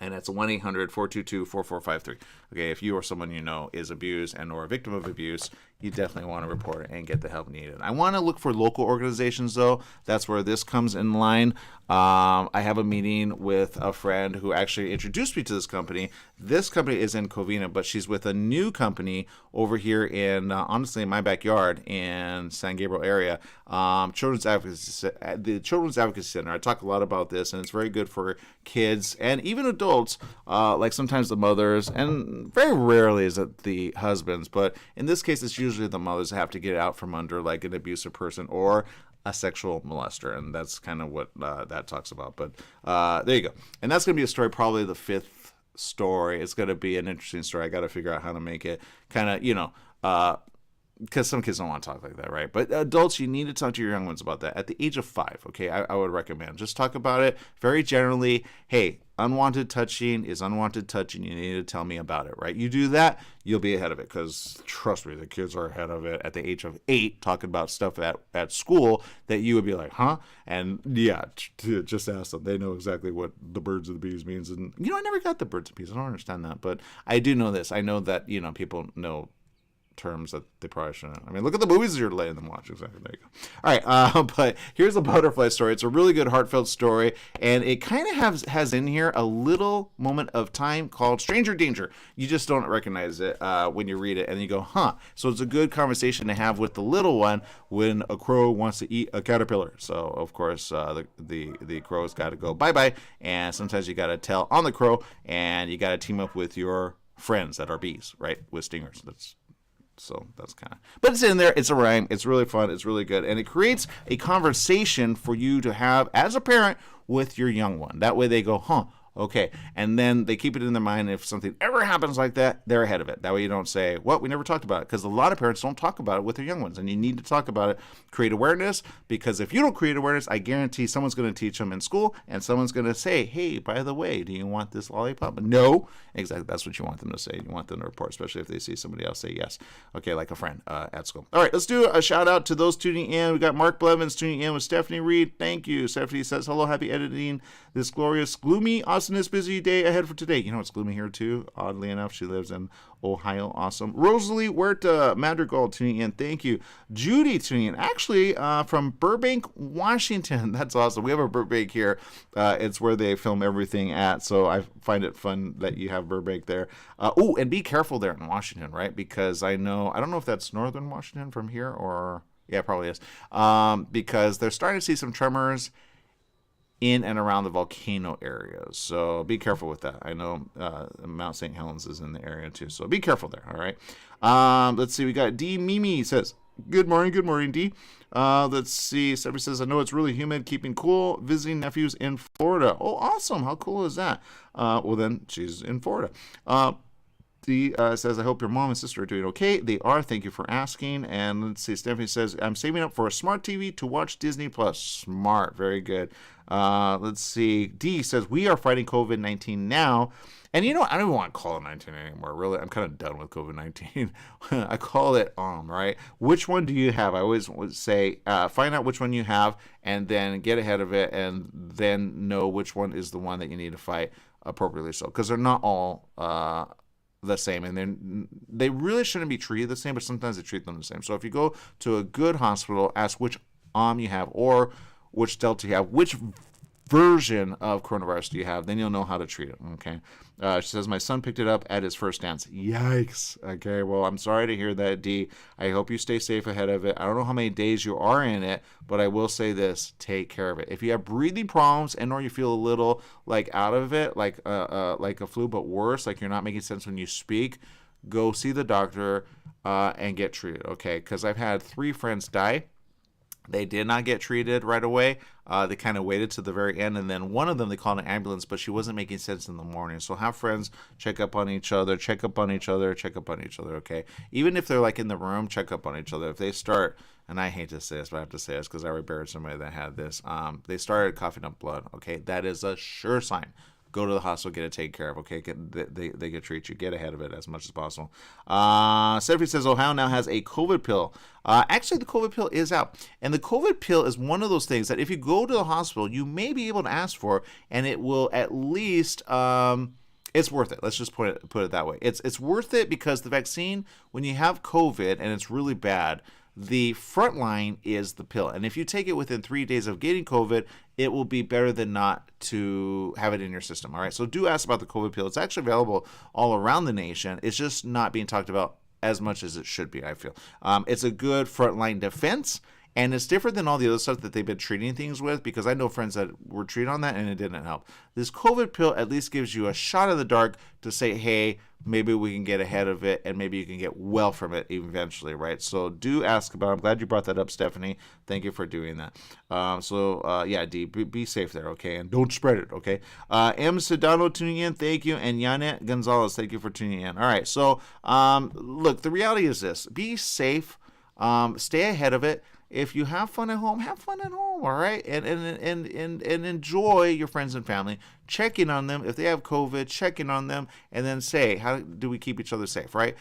and it's 1-800-422-4453. Okay, if you or someone you know is abused and or a victim of abuse, you definitely want to report it and get the help needed. I want to look for local organizations, though. That's where this comes in line. I have a meeting with a friend who actually introduced me to this company. This company is in Covina, but she's with a new company over here in, honestly, in my backyard in San Gabriel area, the Children's Advocacy Center. I talk a lot about this, and it's very good for kids and even adults, like sometimes the mothers, and very rarely is it the husbands, but in this case, it's usually the mothers that have to get out from under like an abusive person or a sexual molester, and that's kind of what that talks about. But there you go. And that's going to be a story, probably the 5th story. It's going to be an interesting story. I got to figure out how to make it kind of, because some kids don't want to talk like that, right? But adults, you need to talk to your young ones about that. At the age of 5, okay, I would recommend. Just talk about it very generally. Hey, unwanted touching is unwanted touching. You need to tell me about it, right? You do that, you'll be ahead of it, because trust me, the kids are ahead of it at the age of 8, talking about stuff at school that you would be like, huh? And yeah, just ask them. They know exactly what the birds and the bees means. And, I never got the birds and bees. I don't understand that. But I do know this. I know that, people know terms that they probably shouldn't. I mean, look at the movies you're letting them watch. Exactly. There you go. All right. But here's the butterfly story. It's a really good, heartfelt story, and it kind of has in here a little moment of time called stranger danger. You just don't recognize it when you read it, and you go, huh. So it's a good conversation to have with the little one when a crow wants to eat a caterpillar. So of course the crow's got to go bye-bye, and sometimes you got to tell on the crow, and you got to team up with your friends that are bees, right, with stingers. So that's kind of, but it's in there. It's a rhyme. It's really fun. It's really good. And it creates a conversation for you to have as a parent with your young one. That way they go, huh, okay. And then they keep it in their mind. If something ever happens like that, they're ahead of it. That way you don't say, well, we never talked about it. Because a lot of parents don't talk about it with their young ones. And you need to talk about it. Create awareness. Because if you don't create awareness, I guarantee someone's going to teach them in school. And someone's going to say, hey, by the way, do you want this lollipop? No. Exactly. That's what you want them to say. You want them to report, especially if they see somebody else say yes. Okay, like a friend at school. All right, let's do a shout out to those tuning in. We got Mark Blevins tuning in with Stephanie Reed. Thank you. Stephanie says, hello, happy editing this glorious, gloomy, awesomeness, busy day ahead for today. It's gloomy here too. Oddly enough, she lives in Ohio. Awesome. Rosalie Huerta Madrigal tuning in. Thank you. Judy tuning in. Actually, from Burbank, Washington. That's awesome. We have a Burbank here. It's where they film everything at. So I find it fun that you have Burbank there. And be careful there in Washington, right? Because I don't know if that's northern Washington from here or, yeah, it probably is. Because they're starting to see some tremors in and around the volcano areas. So be careful with that. I know Mount St. Helens is in the area too. So be careful there, all right? Let's see. We got D. Mimi says, Good morning, D. Let's see. Somebody says, I know it's really humid, keeping cool, visiting nephews in Florida. Oh, awesome. How cool is that? Well, then she's in Florida. D says, I hope your mom and sister are doing okay. They are. Thank you for asking. And let's see. Stephanie says, I'm saving up for a smart TV to watch Disney Plus. Smart. Very good. Let's see. D says, we are fighting COVID-19 now. And you know, I don't even want to call it 19 anymore. Really, I'm kind of done with COVID-19. I call it right? Which one do you have? I always would say, find out which one you have and then get ahead of it and then know which one is the one that you need to fight appropriately so. Because they're not all the same, and then they really shouldn't be treated the same, but sometimes they treat them the same. So if you go to a good hospital, ask which you have or which Delta you have, which version of coronavirus do you have, then you'll know how to treat it. Okay. She says, my son picked it up at his first dance. Yikes. Okay, well, I'm sorry to hear that, D. I hope you stay safe ahead of it. I don't know how many days you are in it, but I will say this, take care of it. If you have breathing problems and or you feel a little like out of it, like a flu, but worse, like you're not making sense when you speak, go see the doctor and get treated, okay? Because I've had 3 friends die. They did not get treated right away. They kind of waited to the very end, and then one of them, they called an ambulance, but she wasn't making sense in the morning. So have friends check up on each other, okay? Even if they're like in the room, check up on each other. If they start, and I hate to say this, but I have to say this because I buried somebody that had this, they started coughing up blood, okay? That is a sure sign. Go to the hospital, get it taken care of, okay? They get treat you. Get ahead of it as much as possible. Stephanie says Ohio now has a COVID pill. Actually, the COVID pill is out. And the COVID pill is one of those things that if you go to the hospital, you may be able to ask for, and it will at least... it's worth it. Let's just put it that way. It's worth it because the vaccine, when you have COVID and it's really bad, the front line is the pill. And if you take it within 3 days of getting COVID, it will be better than not to have it in your system. All right. So do ask about the COVID pill. It's actually available all around the nation. It's just not being talked about as much as it should be, I feel. It's a good frontline defense. And it's different than all the other stuff that they've been treating things with, because I know friends that were treated on that and it didn't help. This COVID pill at least gives you a shot in the dark to say, hey, maybe we can get ahead of it and maybe you can get well from it eventually, right? So do ask about it. I'm glad you brought that up, Stephanie. Thank you for doing that. Yeah, D, be safe there, okay? And don't spread it, okay? M. Sedano tuning in, thank you. And Yanet Gonzalez, thank you for tuning in. All right, so look, the reality is this. Be safe. Stay ahead of it. If you have fun at home, have fun at home, all right? And enjoy your friends and family. Check in on them. If they have COVID, check in on them. And then say, how do we keep each other safe, right?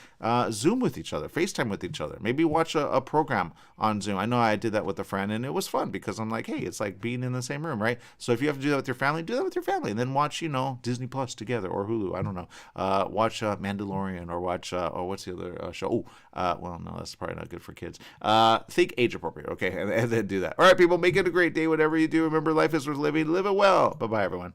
Zoom with each other. FaceTime with each other. Maybe watch a program on Zoom. I know I did that with a friend, and it was fun because I'm like, hey, it's like being in the same room, right? So if you have to do that with your family, do that with your family. And then watch, Disney Plus together or Hulu. I don't know. Watch Mandalorian or watch, what's the other show? Well, no, that's probably not good for kids. Think age appropriate, okay? And then do that. All right, people, make it a great day, whatever you do. Remember, life is worth living. Live it well. Bye-bye, everyone.